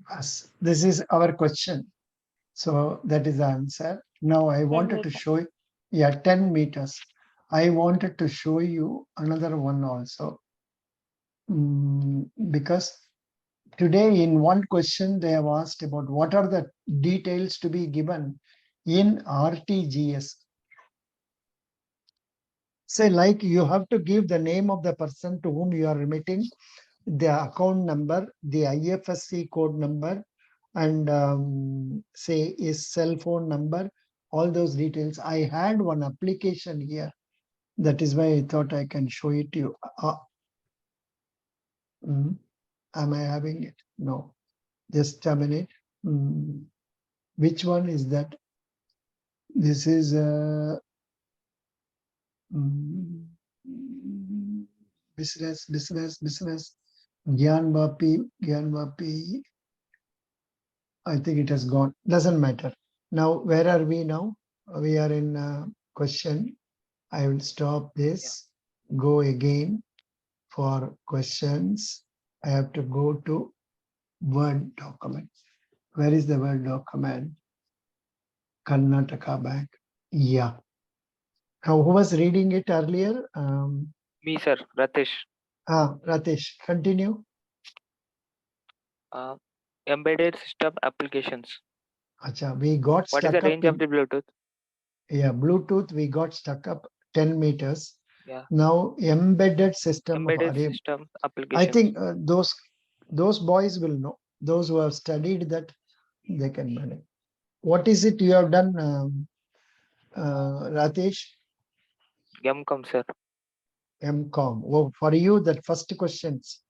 Yes, this is our question. So that is the answer. Now I wanted to show you, 10 meters. I wanted to show you another one also. Because today in one question they have asked about what are the details to be given in RTGS. Say like you have to give the name of the person to whom you are remitting, the account number, the IFSC code number, and say his cell phone number, all those details. I had one application here. That is why I thought I can show it to you. Am I having it? No. Just a minute. Which one is that? This is business. Gyan Vapi. I think it has gone. Doesn't matter. Now, where are we now? We are in question. I will stop this. Go again for questions. I have to go to Word document. Where is the Word document? Karnataka Bank. Yeah. Now, who was reading it earlier? Me, sir, Ratish. Ratesh, continue. Embedded system applications. Acha, we got What is stuck the up range of the Bluetooth? Yeah, Bluetooth, we got stuck up 10 meters. Yeah. Now, embedded system. Embedded system I applications. think those boys will know. Those who have studied that, they can manage. What is it you have done, Ratesh? MCOM, sir. MCOM. Oh, for you, that first questions,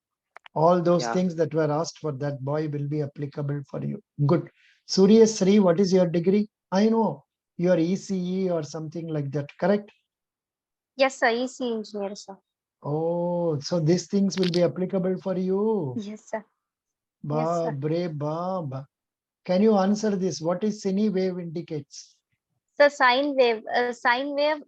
all those Yeah. things that were asked for that boy will be applicable for you. Good. Surya Sri, what is your degree? I know you are ECE or something like that, correct? Yes, sir. EC engineer, sir. Oh, so these things will be applicable for you. Yes, sir. Yes, sir. Bab. Can you answer this? What is sine wave indicates? So sine wave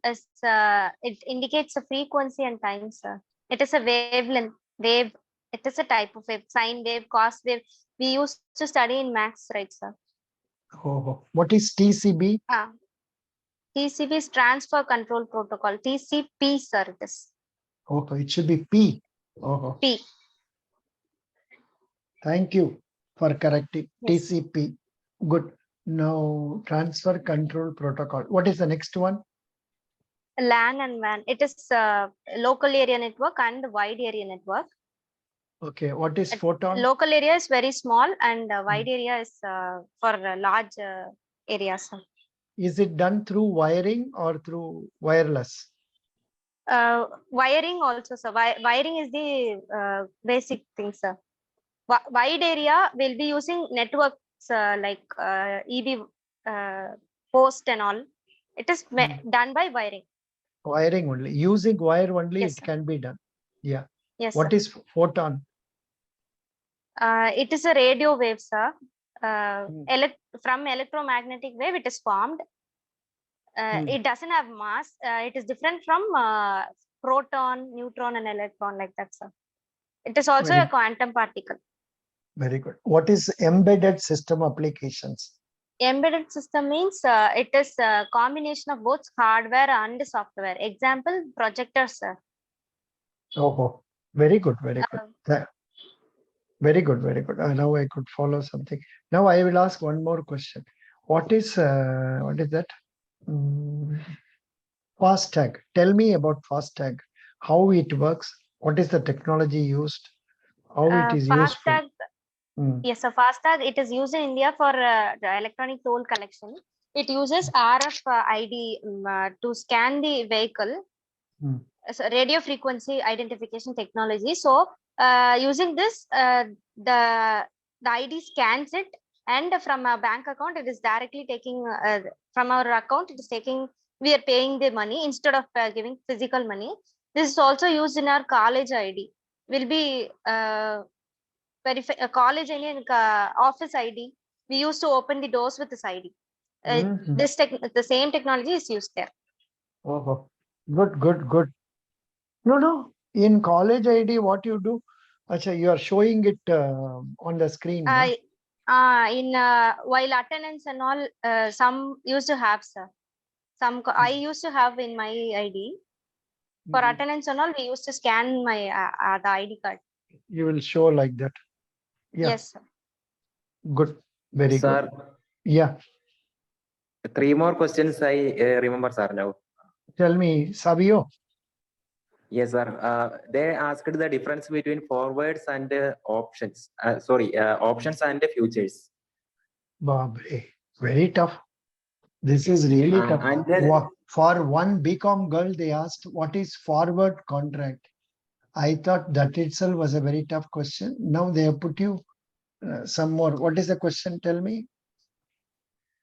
is it indicates a frequency and time, sir. It is a wavelength wave. It is a type of wave. Sine wave, cos wave. We used to study in maths, right, sir? Oh, what is TCB? TCP is transfer control protocol. TCP, sir, it is. Oh, it should be P. Oh, P. Thank you for correcting. Yes. TCP. Good. Now, transfer control protocol. What is the next one? LAN and WAN. It is local area network and wide area network. Okay. What is photon? Local area is very small and wide area is for large areas. Is it done through wiring or through wireless? Wiring also, sir. Wiring is the basic thing, sir. Wide area will be using networks like EB post and all. It is done by wiring. Wiring only. Using wire only, Yes, it sir. can be done. Yeah. Yes. What sir. is photon? It is a radio wave, sir. From electromagnetic wave, it is formed. It doesn't have mass. It is different from proton, neutron, and electron, like that, sir. It is also a quantum particle. Very good. What is embedded system applications? Embedded system means it is a combination of both hardware and software. Example, projector, sir. Oh, very good, very good. Very good, very good. Now I could follow something. Now I will ask one more question. What is that? FASTag. Tell me about FASTag. How it works? What is the technology used? How it is useful? Yes, so FASTag, it is used in India for the electronic toll collection. It uses RF ID to scan the vehicle. So radio frequency identification technology. So using this, the ID scans it, and from a bank account, it is directly taking from our account. It is taking. We are paying the money instead of giving physical money. This is also used in our college ID. Will be verify a college ID and office ID. We used to open the doors with this ID. The same technology is used there. Oh, good, good, good. No. In college ID, what you do? Acha, you are showing it on the screen. While attendance and all, some used to have, sir. Some I used to have in my ID. For attendance and all, we used to scan my the ID card. You will show like that. Yeah. Yes, sir. Good. Very Sir, good. Yeah. 3 more questions I remember, sir, now. Tell me, Savio. Yes, sir. They asked the difference between forwards and options. Options and futures. Babre, very tough. This is really tough. And then, For one BCom girl, they asked, what is forward contract? I thought that itself was a very tough question. Now they have put you some more. What is the question? Tell me.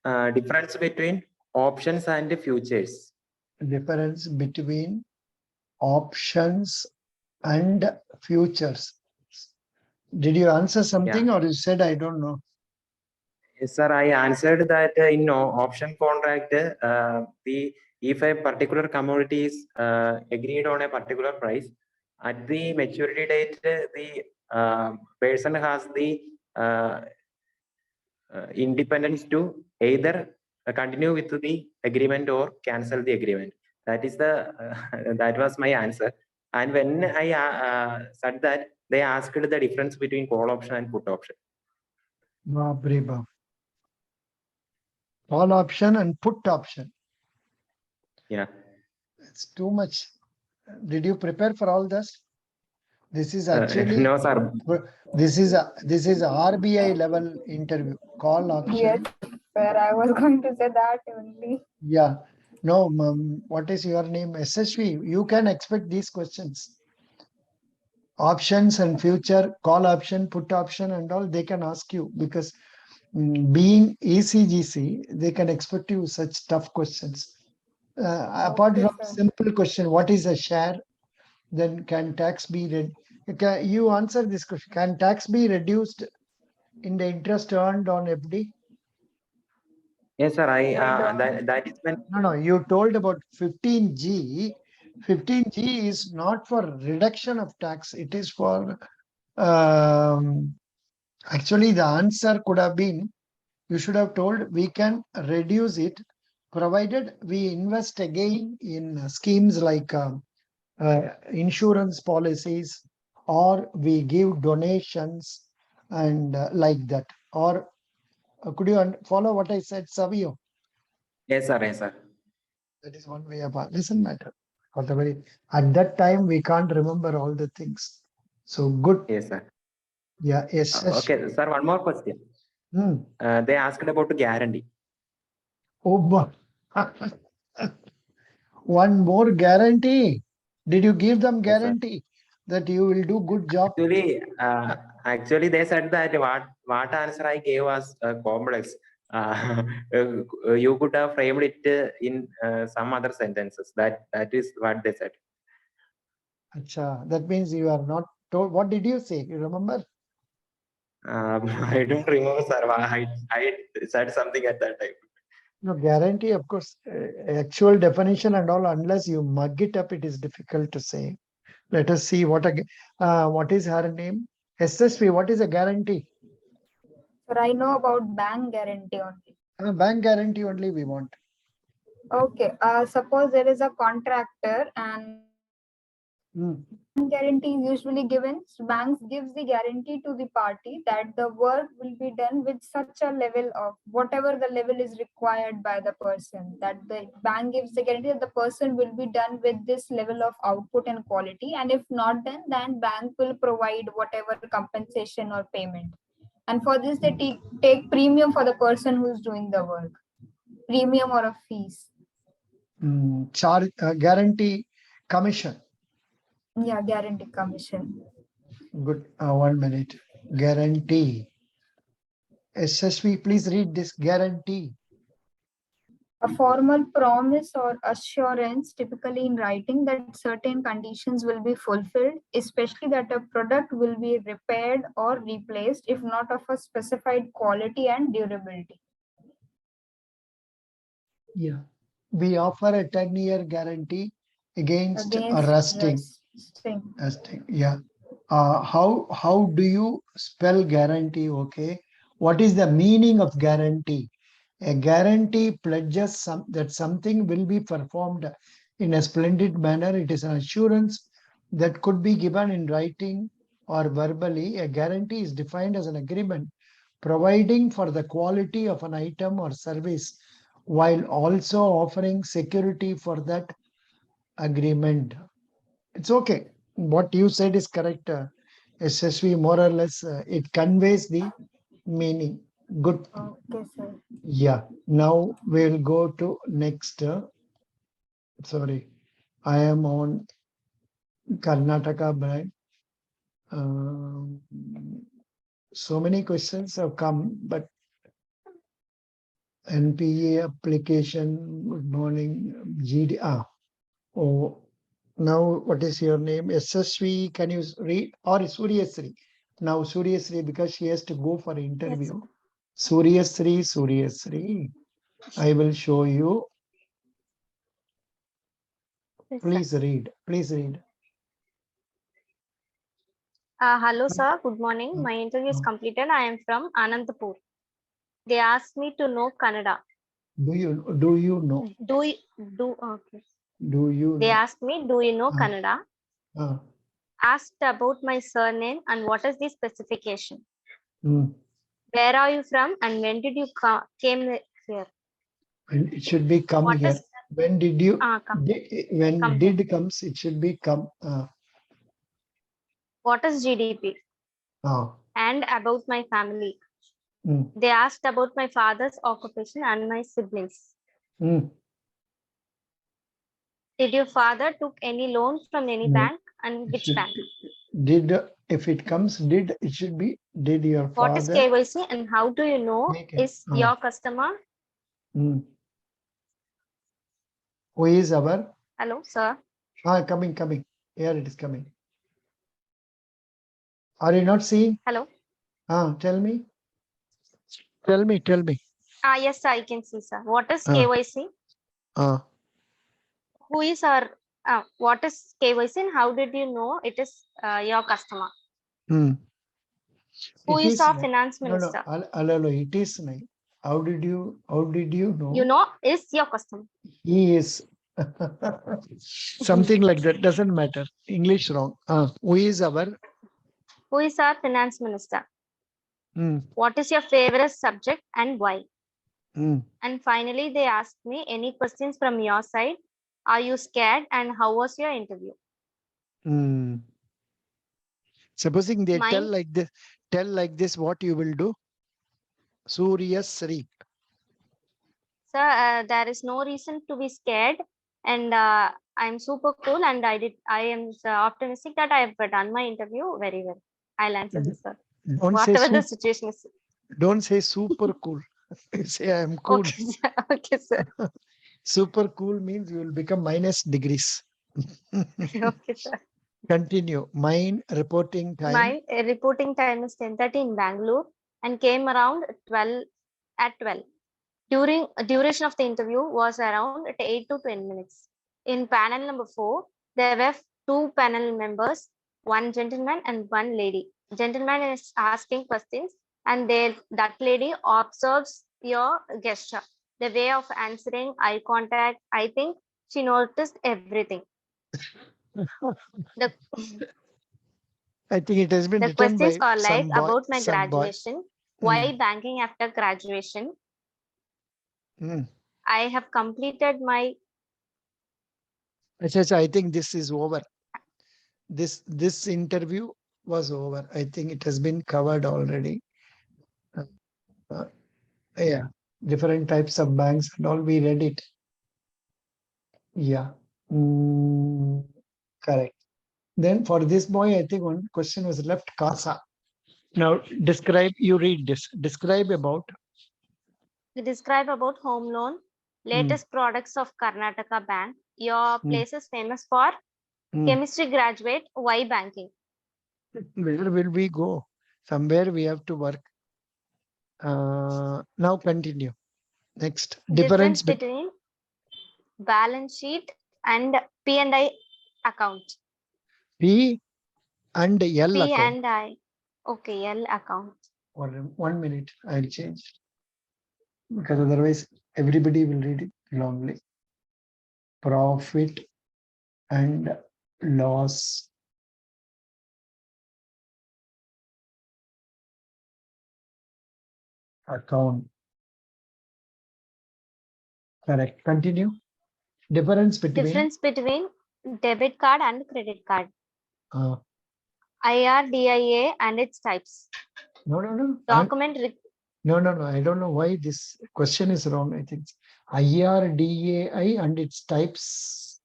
Difference between options and futures. Difference between options and futures. Did you answer something or you said I don't know? Yes, sir, I answered that in option contract, if a particular commodity is agreed on a particular price, at the maturity date, the person has the independence to either continue with the agreement or cancel the agreement. That is the that was my answer. And when I said that, they asked the difference between call option and put option. Call option and put option. Yeah. It's too much. Did you prepare for all this? This is actually no, sir. This is a RBI level interview. Call option. Yes, sir. I was going to say that only. Yeah. No, what is your name? SSV. You can expect these questions. Options and future, call option, put option, and all they can ask you because being ECGC, they can expect you such tough questions. Apart from simple question, what is a share? Then can tax be you answer this question. Can tax be reduced in the interest earned on FD? Yes, sir. That is when. No. You told about 15G. 15G is not for reduction of tax. It is for actually the answer could have been. You should have told we can reduce it, provided we invest again in schemes like insurance policies, or we give donations and like that. Or could you follow what I said, Savio? Yes, sir. Yes, sir. That is one way of listen matter. At that time we can't remember all the things. So good. Yes, sir. Yeah. Yes. Okay, sir. One more question. They asked about the guarantee. Oh, one more guarantee. Did you give them guarantee that you will do good job? Actually, they said that what answer I gave was complex. You could have framed it in some other sentences. That is what they said. Acha, that means you are not told. What did you say? You remember? I don't remember, sir. I said something at that time. No guarantee, of course. Actual definition and all, unless you mug it up, it is difficult to say. Let us see what is her name? SSP. What is a guarantee? Sir, I know about bank guarantee only. Bank guarantee only we want. Okay. Suppose there is a contractor and guarantee is usually given. So banks gives the guarantee to the party that the work will be done with such a level of whatever the level is required by the person. That the bank gives the guarantee that the person will be done with this level of output and quality. And if not done, then bank will provide whatever compensation or payment. And for this, they take premium for the person who is doing the work. Premium or a fees. Charge guarantee commission. Yeah, guarantee commission. Good. 1 minute. Guarantee. SSV, please read this guarantee. A formal promise or assurance, typically in writing, that certain conditions will be fulfilled, especially that a product will be repaired or replaced if not of a specified quality and durability. Yeah. We offer a 10-year guarantee against rusting. Rusting. Yeah. How do you spell guarantee? Okay. What is the meaning of guarantee? A guarantee pledges that something will be performed in a splendid manner. It is an assurance that could be given in writing or verbally. A guarantee is defined as an agreement providing for the quality of an item or service while also offering security for that agreement. It's okay. What you said is correct. SSV, more or less, it conveys the meaning. Good. Okay, sir. Yeah. Now we'll go to next. Sorry, I am on Karnataka Bank. So many questions have come, but NPA application, good morning, GD. Oh, now what is your name? SSV, can you read? Or Suryasri? Now Suryasri, because she has to go for interview. Suryasri, I will show you. Please read, please read. Hello, sir. Good morning. My interview is completed. I am from Anantapur. They asked me to know Kannada. Do you know? Okay. Do you They know? asked me, do you know Kannada? Asked about my surname and what is the specification. Where are you from and when did you came here? And it should be come What here. is When did you? come? When Come did here. comes, it should be come. What is GDP? And about my family. They asked about my father's occupation and my siblings. Did your father took any loan from any bank and which bank? Did, if it comes, did, it should be, did your father? What is KYC and how do you know is your customer? Who is our? Hello, sir. Coming. Here it is coming. Are you not seeing? Hello. Tell me. Tell me. Yes, sir, I can see, sir. What is KYC? Who is our, what is KYC and how did you know it is your customer? Who is our finance minister? No, it is nice. How did you know? You know is your customer. He is. Something like that, doesn't matter. English wrong. Who is our? Who is our finance minister? What is your favorite subject and why? And finally, they asked me any questions from your side. Are you scared and how was your interview? Supposing they tell like this, what you will do? Suryasri. Sir, there is no reason to be scared, and I'm super cool, and I am optimistic that I have done my interview very well. I'll answer this, sir. Whatever the situation is. Don't say super cool. Say I am cool. Okay, sir. Super cool means you will become minus degrees. Okay, sir. Continue. Mine reporting time. My reporting time is 10:30 in Bangalore and came around 12 at 12. Duration of the interview was around 8 to 10 minutes. In panel number 4, there were 2 panel members, one gentleman and one lady. Gentleman is asking questions and that lady observes your gesture, the way of answering, eye contact. I think she noticed everything. I think it has been the written questions by are like about my some graduation, why banking after graduation. I have completed my. I think this is over. This interview was over. I think it has been covered already. Yeah, different types of banks and all, we read it. Yeah, correct. Then for this boy, I think one question was left, CASA. Now describe, you read this. Describe about home loan, latest products of Karnataka Bank. Your place is famous for chemistry graduate, why banking? Where will we go? Somewhere we have to work. Now continue. Next, difference between balance sheet and P&I account. P and L P account. and I. Okay, L account. 1 minute, I'll change. Because otherwise everybody will read it longly. Profit and loss account. Correct. Continue. Difference between debit card and credit card. IRDIA and its types. No. Document. No. I don't know why this question is wrong. I think IRDAI and its types.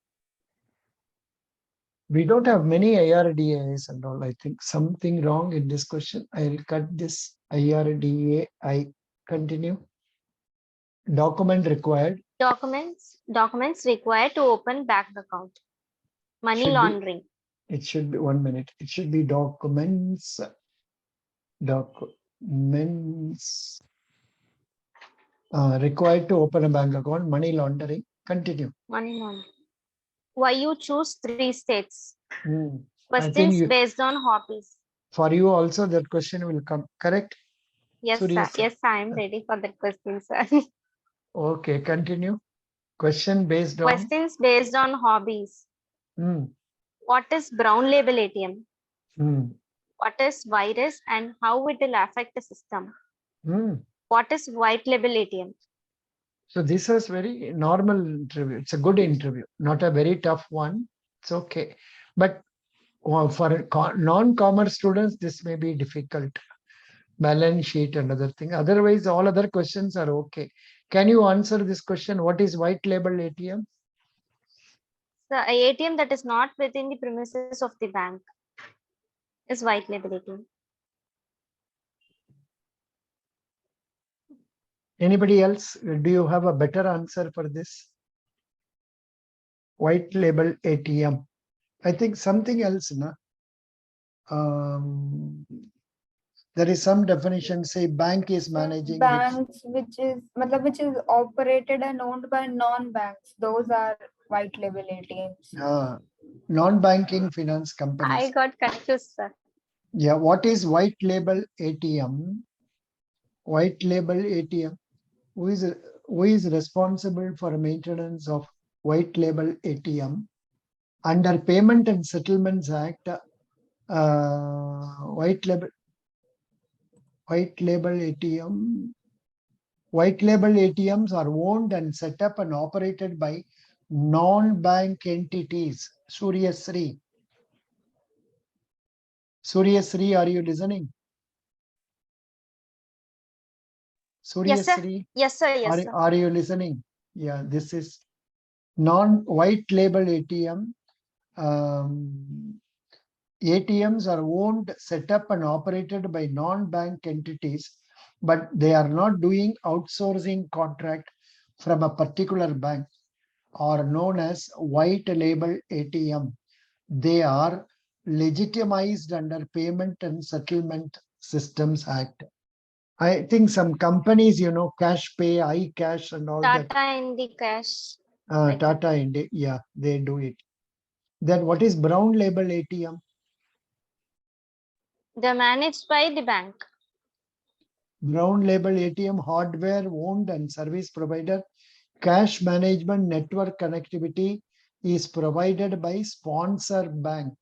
We don't have many IRDAs and all. I think something wrong in this question. I'll cut this IRDA. I continue. Document required. Documents required to open bank account. Money Should be- laundering. It should be 1 minute. It should be documents required to open a bank account. Money laundering. Continue. Money laundering. Why you choose 3 states? I think Questions based on hobbies. for you also that question will come. Correct? Yes, Surya sir. sir. Yes, I am ready for that question, sir. Okay, continue. Question based on. Questions based on hobbies. What is brown label ATM? What is virus and how it will affect the system? What is white label ATM? So this is very normal interview. It's a good interview, not a very tough one. It's okay. But for non-commerce students, this may be difficult. Balance sheet and other thing. Otherwise, all other questions are okay. Can you answer this question? What is white label ATM? The ATM that is not within the premises of the bank is white label ATM. Anybody else? Do you have a better answer for this? White label ATM. I think something else, na? There is some definition, say bank is managing banks which is operated and owned by non-banks. Those are white label ATMs. Non-banking finance companies. I got confused, sir. Yeah, what is white label ATM? White label ATM. Who is responsible for maintenance of white label ATM? Under Payment and Settlements Act, white label ATM. White label ATMs are owned and set up and operated by non-bank entities. Surya Sri. Surya Sri, are you listening? Surya Yes, sir. Sri, Yes, sir. Yes, sir. are you listening? Yeah, this is non-white label ATM. ATMs are owned, set up and operated by non-bank entities, but they are not doing outsourcing contract from a particular bank, or known as white label ATM. They are legitimized under Payment and Settlement Systems Act. I think some companies, PHPAY, iCash and all that. Tata Indi Cash. Tata Indi, yeah, they do it. Then what is brown label ATM? They're managed by the bank. Brown label ATM hardware owned and service provider. Cash management network connectivity is provided by sponsor bank.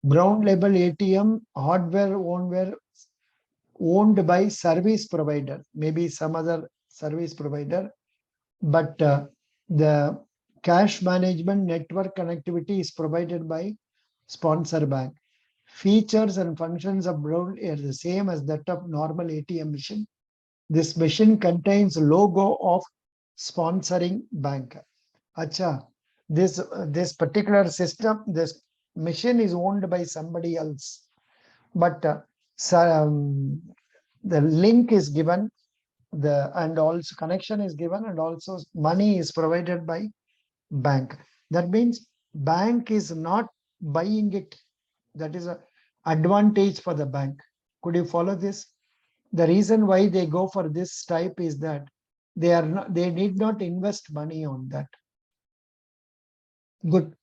Brown label ATM hardware owned by service provider, maybe some other service provider, but the cash management network connectivity is provided by sponsor bank. Features and functions of brown are the same as that of normal ATM machine. This machine contains logo of sponsoring bank. Acha, this particular system, this machine is owned by somebody else, but the link is given, and also connection is given, and also money is provided by bank. That means bank is not buying it. That is an advantage for the bank. Could you follow this? The reason why they go for this type is that they need not invest money on that. Good.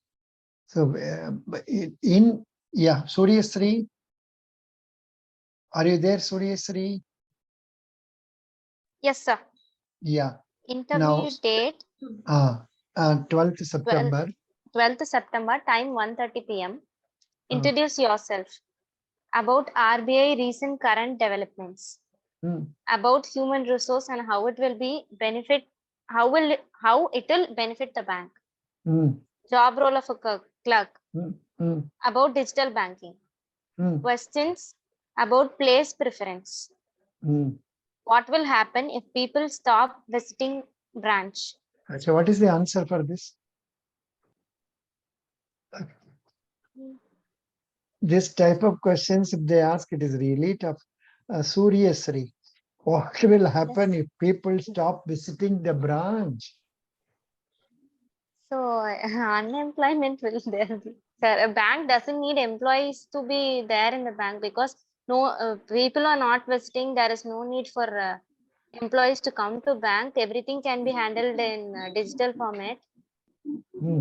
So Surya Sri, are you there, Surya Sri? Yes, sir. Yeah. Interview date 12th September. 12th September, time 1:30 p.m. Introduce yourself. About RBI recent current developments. About human resource and how it will benefit the bank. Job role of a clerk. About digital banking. Questions about place preference. What will happen if people stop visiting branch? So what is the answer for this? This type of questions, if they ask, it is really tough. Suryasri, what will happen if people stop visiting the branch? So unemployment will there be. Sir, a bank doesn't need employees to be there in the bank because no people are not visiting. There is no need for employees to come to bank. Everything can be handled in digital format. Hmm.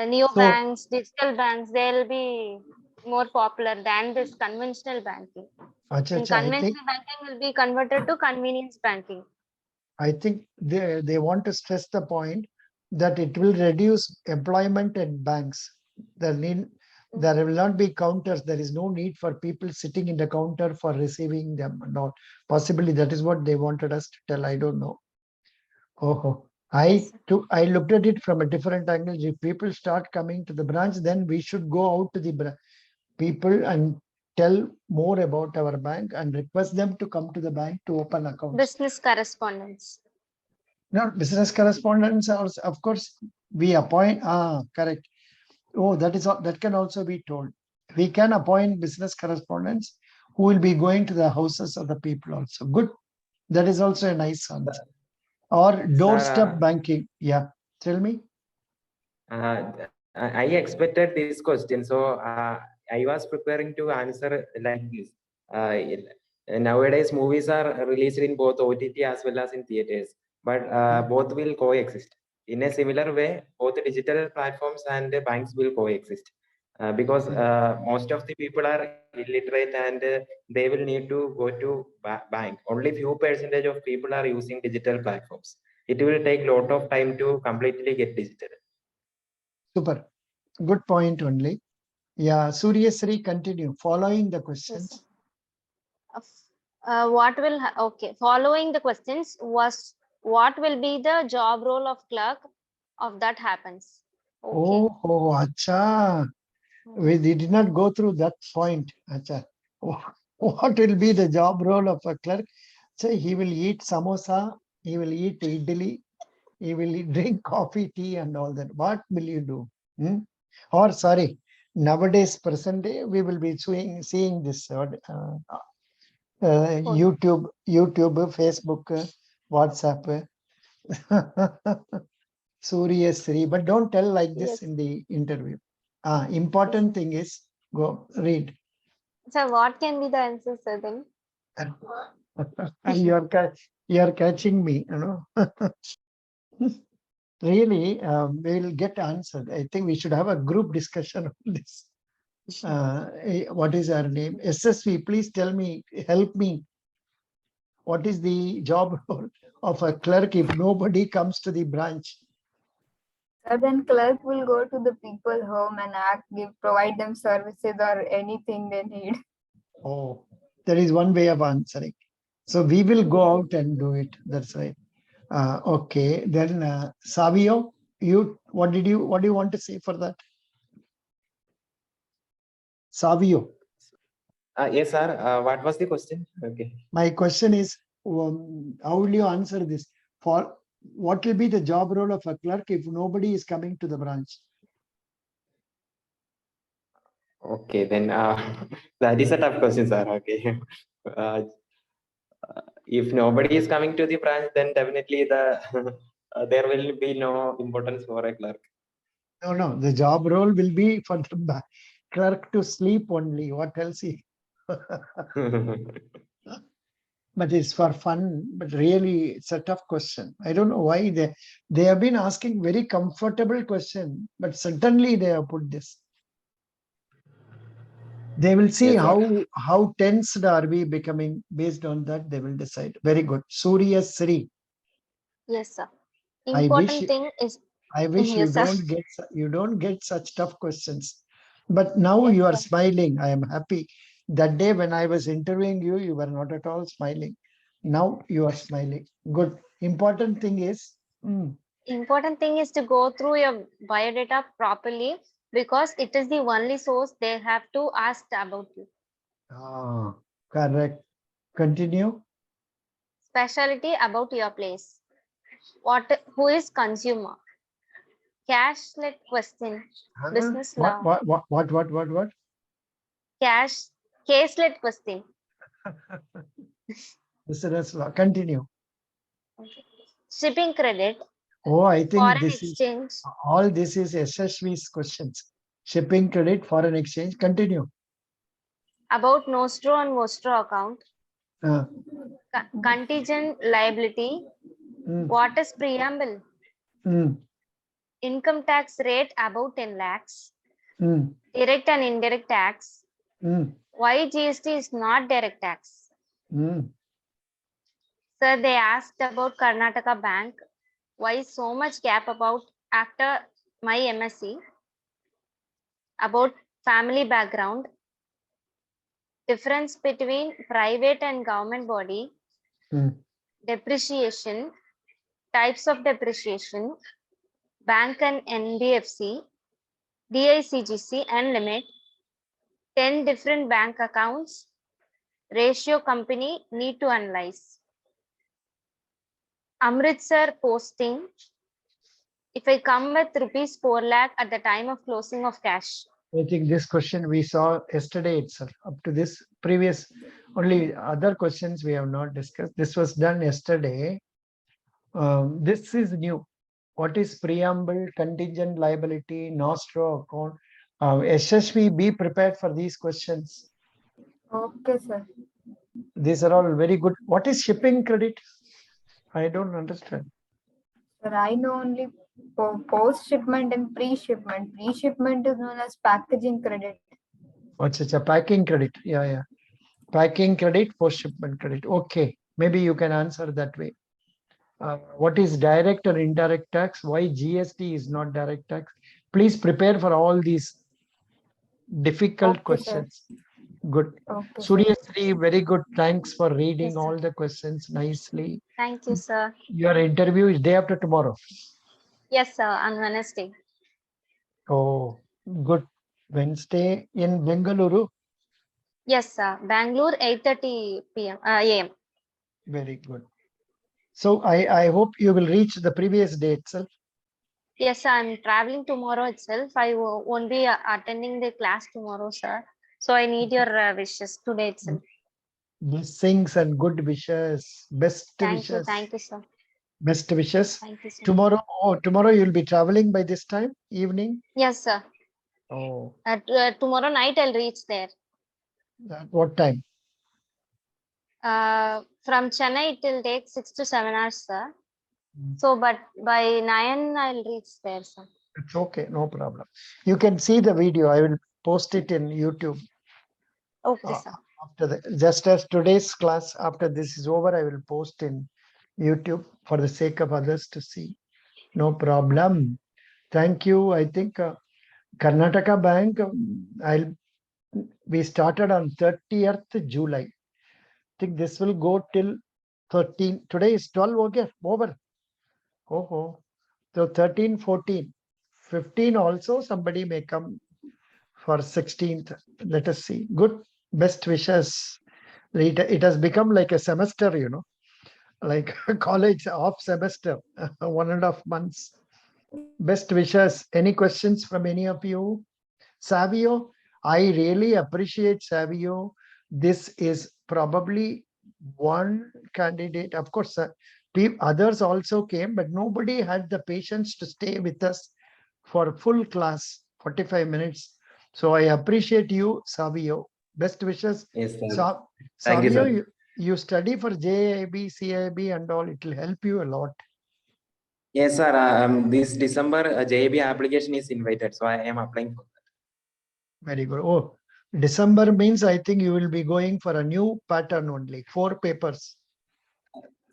Neo So, banks, digital banks, they'll be more popular than this conventional banking. acha, In acha, conventional banking will be converted to convenience banking. I think they want to stress the point that it will reduce employment in banks. There will not be counters. There is no need for people sitting in the counter for receiving them. No, possibly that is what they wanted us to tell. I don't know. Oh, Yes, I looked at it from a different angle. If people start coming to the branch, then we should go out to the people and tell more about our bank and request them to come to the bank to open accounts. business correspondence. No, business correspondence also, of course, we appoint. Correct. Oh, that can also be told. We can appoint business correspondents who will be going to the houses of the people also. Good. That is also a nice answer. Or doorstep banking. Yeah. Tell me. I expected this question, so I was preparing to answer like this. Nowadays, movies are released in both OTT as well as in theaters, but both will coexist. In a similar way, both digital platforms and banks will coexist because most of the people are illiterate and they will need to go to bank. Only few percentage of people are using digital platforms. It will take a lot of time to completely get digital. Super. Good point only. Yeah. Suryasri, continue. Following the questions. What will okay, following the questions was what will be the job role of clerk of that happens. Okay. Oh, acha. We did not go through that point. Acha. What will be the job role of a clerk? So he will eat samosa, he will eat idli, he will drink coffee, tea, and all that. What will you do? Hmm? Or sorry, nowadays, present day, we will be seeing this YouTube, Facebook, WhatsApp. Suryasri, but don't tell like this in the interview. Important thing is go read. So what can be the answer, sir, then? You're catching me, you know. Really, we'll get answered. I think we should have a group discussion on this. What is our name? SSV, please tell me, help me. What is the job role of a clerk if nobody comes to the branch? Then clerk will go to the people home and provide them services or anything they need. Oh, there is one way of answering. So we will go out and do it. That's right. Okay. Then Savio, what do you want to say for that? Savio. Yes, sir. What was the question? Okay. My question is, how will you answer this? For what will be the job role of a clerk if nobody is coming to the branch? Okay, then that is a tough question, sir. Okay. If nobody is coming to the branch, then definitely there will be no importance for a clerk. No. The job role will be for the clerk to sleep only. What else? But it's for fun. But really, it's a tough question. I don't know why they have been asking very comfortable question, but certainly they have put this. They will see Yes, how tensed are we becoming. Based on that, they will decide. Very good. Suryasri. Yes, sir. I wish you Yes, sir. don't get such tough questions. But now Yes, you are sir. smiling. I am happy. That day when I was interviewing you, you were not at all smiling. Now you are smiling. Good. Important thing is. Important thing is to go through your biodata properly because it is the only source they have to ask about you. Correct. Continue. Specialty about your place. Who is consumer? Cash-led question. Business law. What? caselet question. Business law. Continue. Okay. Shipping credit, Oh, I think foreign this is exchange, all. This is SSV's questions. Shipping credit, foreign exchange. Continue. about nostro and vostro account, Uh, contingent liability, mm, what is preamble, mm, income tax rate above 10 lakhs, mm, direct and indirect tax, mm, why GST is not direct tax. mm. Sir, they asked about Karnataka Bank, why so much gap about after my MSc, about family background, difference between private and government body, Mm. depreciation, types of depreciation, bank and NBFC, DICGC and limit, 10 different bank accounts, ratio company need to analyze. Amritsar posting, if I come with rupees 4 lakh at the time of closing of cash. I think this question we saw yesterday itself. Up to this previous, only other questions we have not discussed. This was done yesterday. This is new. What is preamble, contingent liability, nostro account? SSV, be prepared for these questions. Okay, sir. These are all very good. What is shipping credit? I don't understand. Sir, I know only post shipment and pre-shipment. Pre-shipment is known as packaging credit. What's it? A packing credit? Yeah, yeah. Packing credit, post shipment credit. Okay, maybe you can answer that way. What is direct or indirect tax? Why GST is not direct tax? Please prepare for all these difficult Okay, questions. Good. Okay, sir. Surya Sri, very good. Thanks for reading Yes, sir. all the questions nicely. Thank you, sir. Your interview is day after tomorrow. Yes, sir, on Wednesday. Oh, good. Wednesday in Bengaluru. Yes, sir. Bangalore, 8:30 p.m. AM. Very good. So I hope you will reach the previous day itself. Yes, sir, I'm traveling tomorrow itself. I won't be attending the class tomorrow, sir. So I need your wishes today itself. Blessings and good wishes. Best Thank you, wishes. sir. Best wishes. Thank you, sir. Tomorrow, tomorrow you'll be traveling by this time, evening. Yes, sir. Oh, Tomorrow night I'll reach there. at what time? From Chennai it will take 6 to 7 hours, sir. So, but by 9 I'll reach there, sir. It's okay, no problem. You can see the video. I will post it in YouTube. Okay, sir. After just as today's class, after this is over, I will post in YouTube for the sake of others to see. No problem. Thank you. I think Karnataka Bank, we started on 30th July. I think this will go till 13. Today is 12, okay, over. Oh, so 13, 14, 15 also somebody may come for 16th. Let us see. Good. Best wishes. It has become like a semester, like a college off semester, 1.5 months. Best wishes. Any questions from any of you? Savio, I really appreciate Savio. This is probably one candidate. Of course, others also came, but nobody had the patience to stay with us for full class, 45 minutes. So I appreciate you, Savio. Best wishes. Yes, sir. Thank you, Savio, sir. you study for JIB, CIB and all. It will help you a lot. Yes, sir. This December JAB application is invited, so I am applying for that. Very good. Oh, December means I think you will be going for a new pattern only, 4 papers.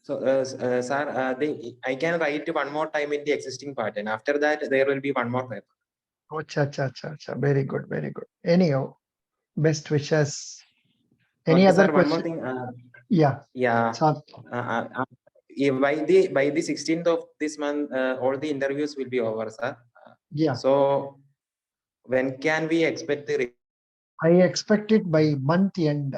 So, sir, I can write one more time in the existing pattern. After that, there will be one more paper. Oh, cha. Very good, very good. Anyhow, best wishes. Any Okay, other sir, question? one more thing. Yeah. Yeah. So, By the 16th of this month, all the interviews will be over, sir. yeah. So, when can we expect the? I expect it by month end.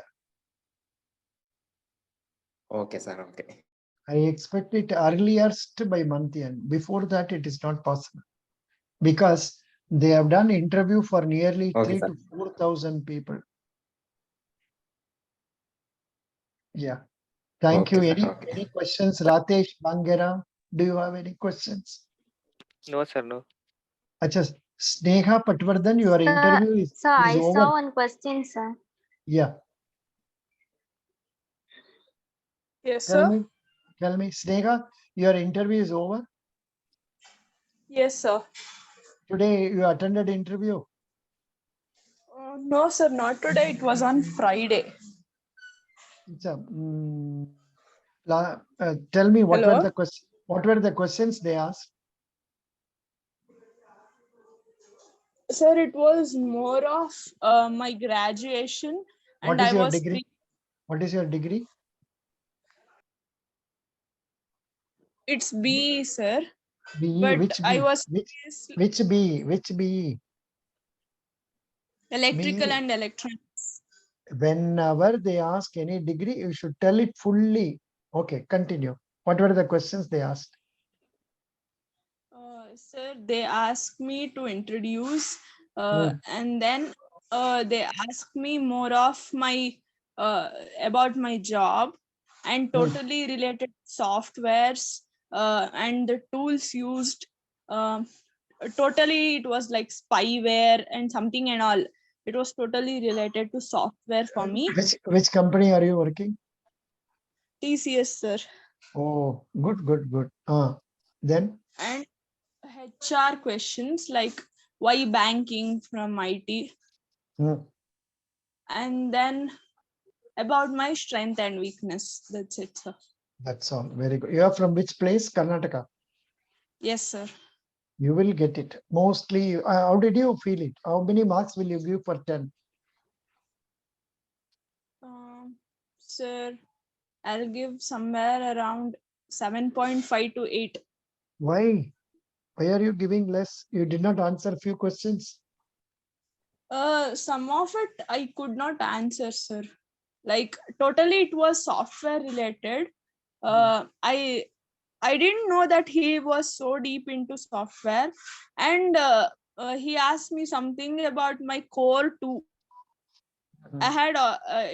Okay, sir. Okay. I expect it earliest by month end. Before that, it is not possible because they have done interview for nearly Okay, 3,000 to 4,000 people. Yeah. Thank you. Okay, sir. Okay. Any questions? Ratesh Bangera, do you have any questions? No, sir, no. Acha, Sneha Patwardhan, your interview Sir, is I over. saw one question, sir. Yeah. Yes, Tell sir. me, Sneha, your interview is over. Yes, sir. Today you attended interview. No, sir, not today. It was on Friday. Acha, tell me what were Hello? the questions? What were the questions they asked? Sir, it was more of my graduation, What and is I your was degree? What is your degree? it's BE, sir. BE, But which I B? was Which B? Which BE? electrical Me, and electronics. whenever they ask any degree, you should tell it fully. Okay, continue. What were the questions they asked? Sir, they asked me to introduce, Hmm. and then they asked me more of my about my job and totally related softwares and the tools used. Um Totally, it was like spyware and something and all. It was totally related to software for me. Which company are you working? TCS, sir. Oh, good, good, good. Then And HR questions like why banking from IT, hmm, and then about my strength and weakness. That's it, sir. that's all. Very good. You are from which place? Karnataka. Yes, sir. You will get it. Mostly, how did you feel it? How many marks will you give for 10? Sir, I'll give somewhere around 7.5 to 8. Why? Why are you giving less? You did not answer few questions. Some of it I could not answer, sir. Like totally it was software related. I didn't know that he was so deep into software, and he asked me something about my core too. I had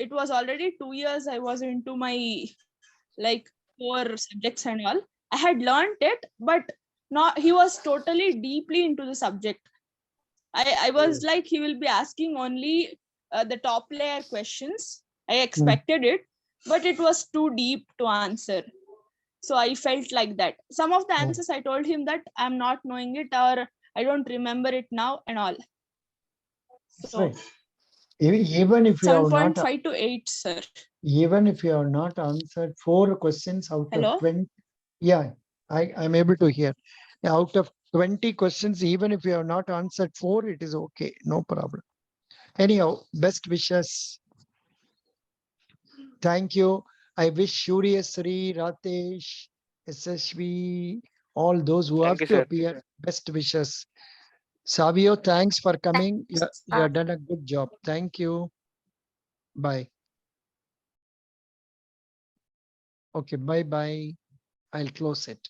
it was already 2 years I was into my like core subjects and all. I had learned it, but not he was totally deeply into the subject. I was like he will be asking only the top layer questions. I expected it, but it was too deep to answer. So I felt like that. Some of the answers I told him that I'm not knowing it or I don't remember it now and all. So Right. Even if you have not 7.5 to 8, sir. even if you have not answered 4 questions out of Hello? 20, yeah, I'm able to hear. Out of 20 questions, even if you have not answered 4, it is okay, no problem. Anyhow, best wishes. Thank you. I wish Sri, Ratesh, SSV, all those who Thank have you, to sir. appear, best wishes. Savio, thanks for coming. You Sir. have done a good job. Thank you. Bye. Okay, bye-bye. I'll close it.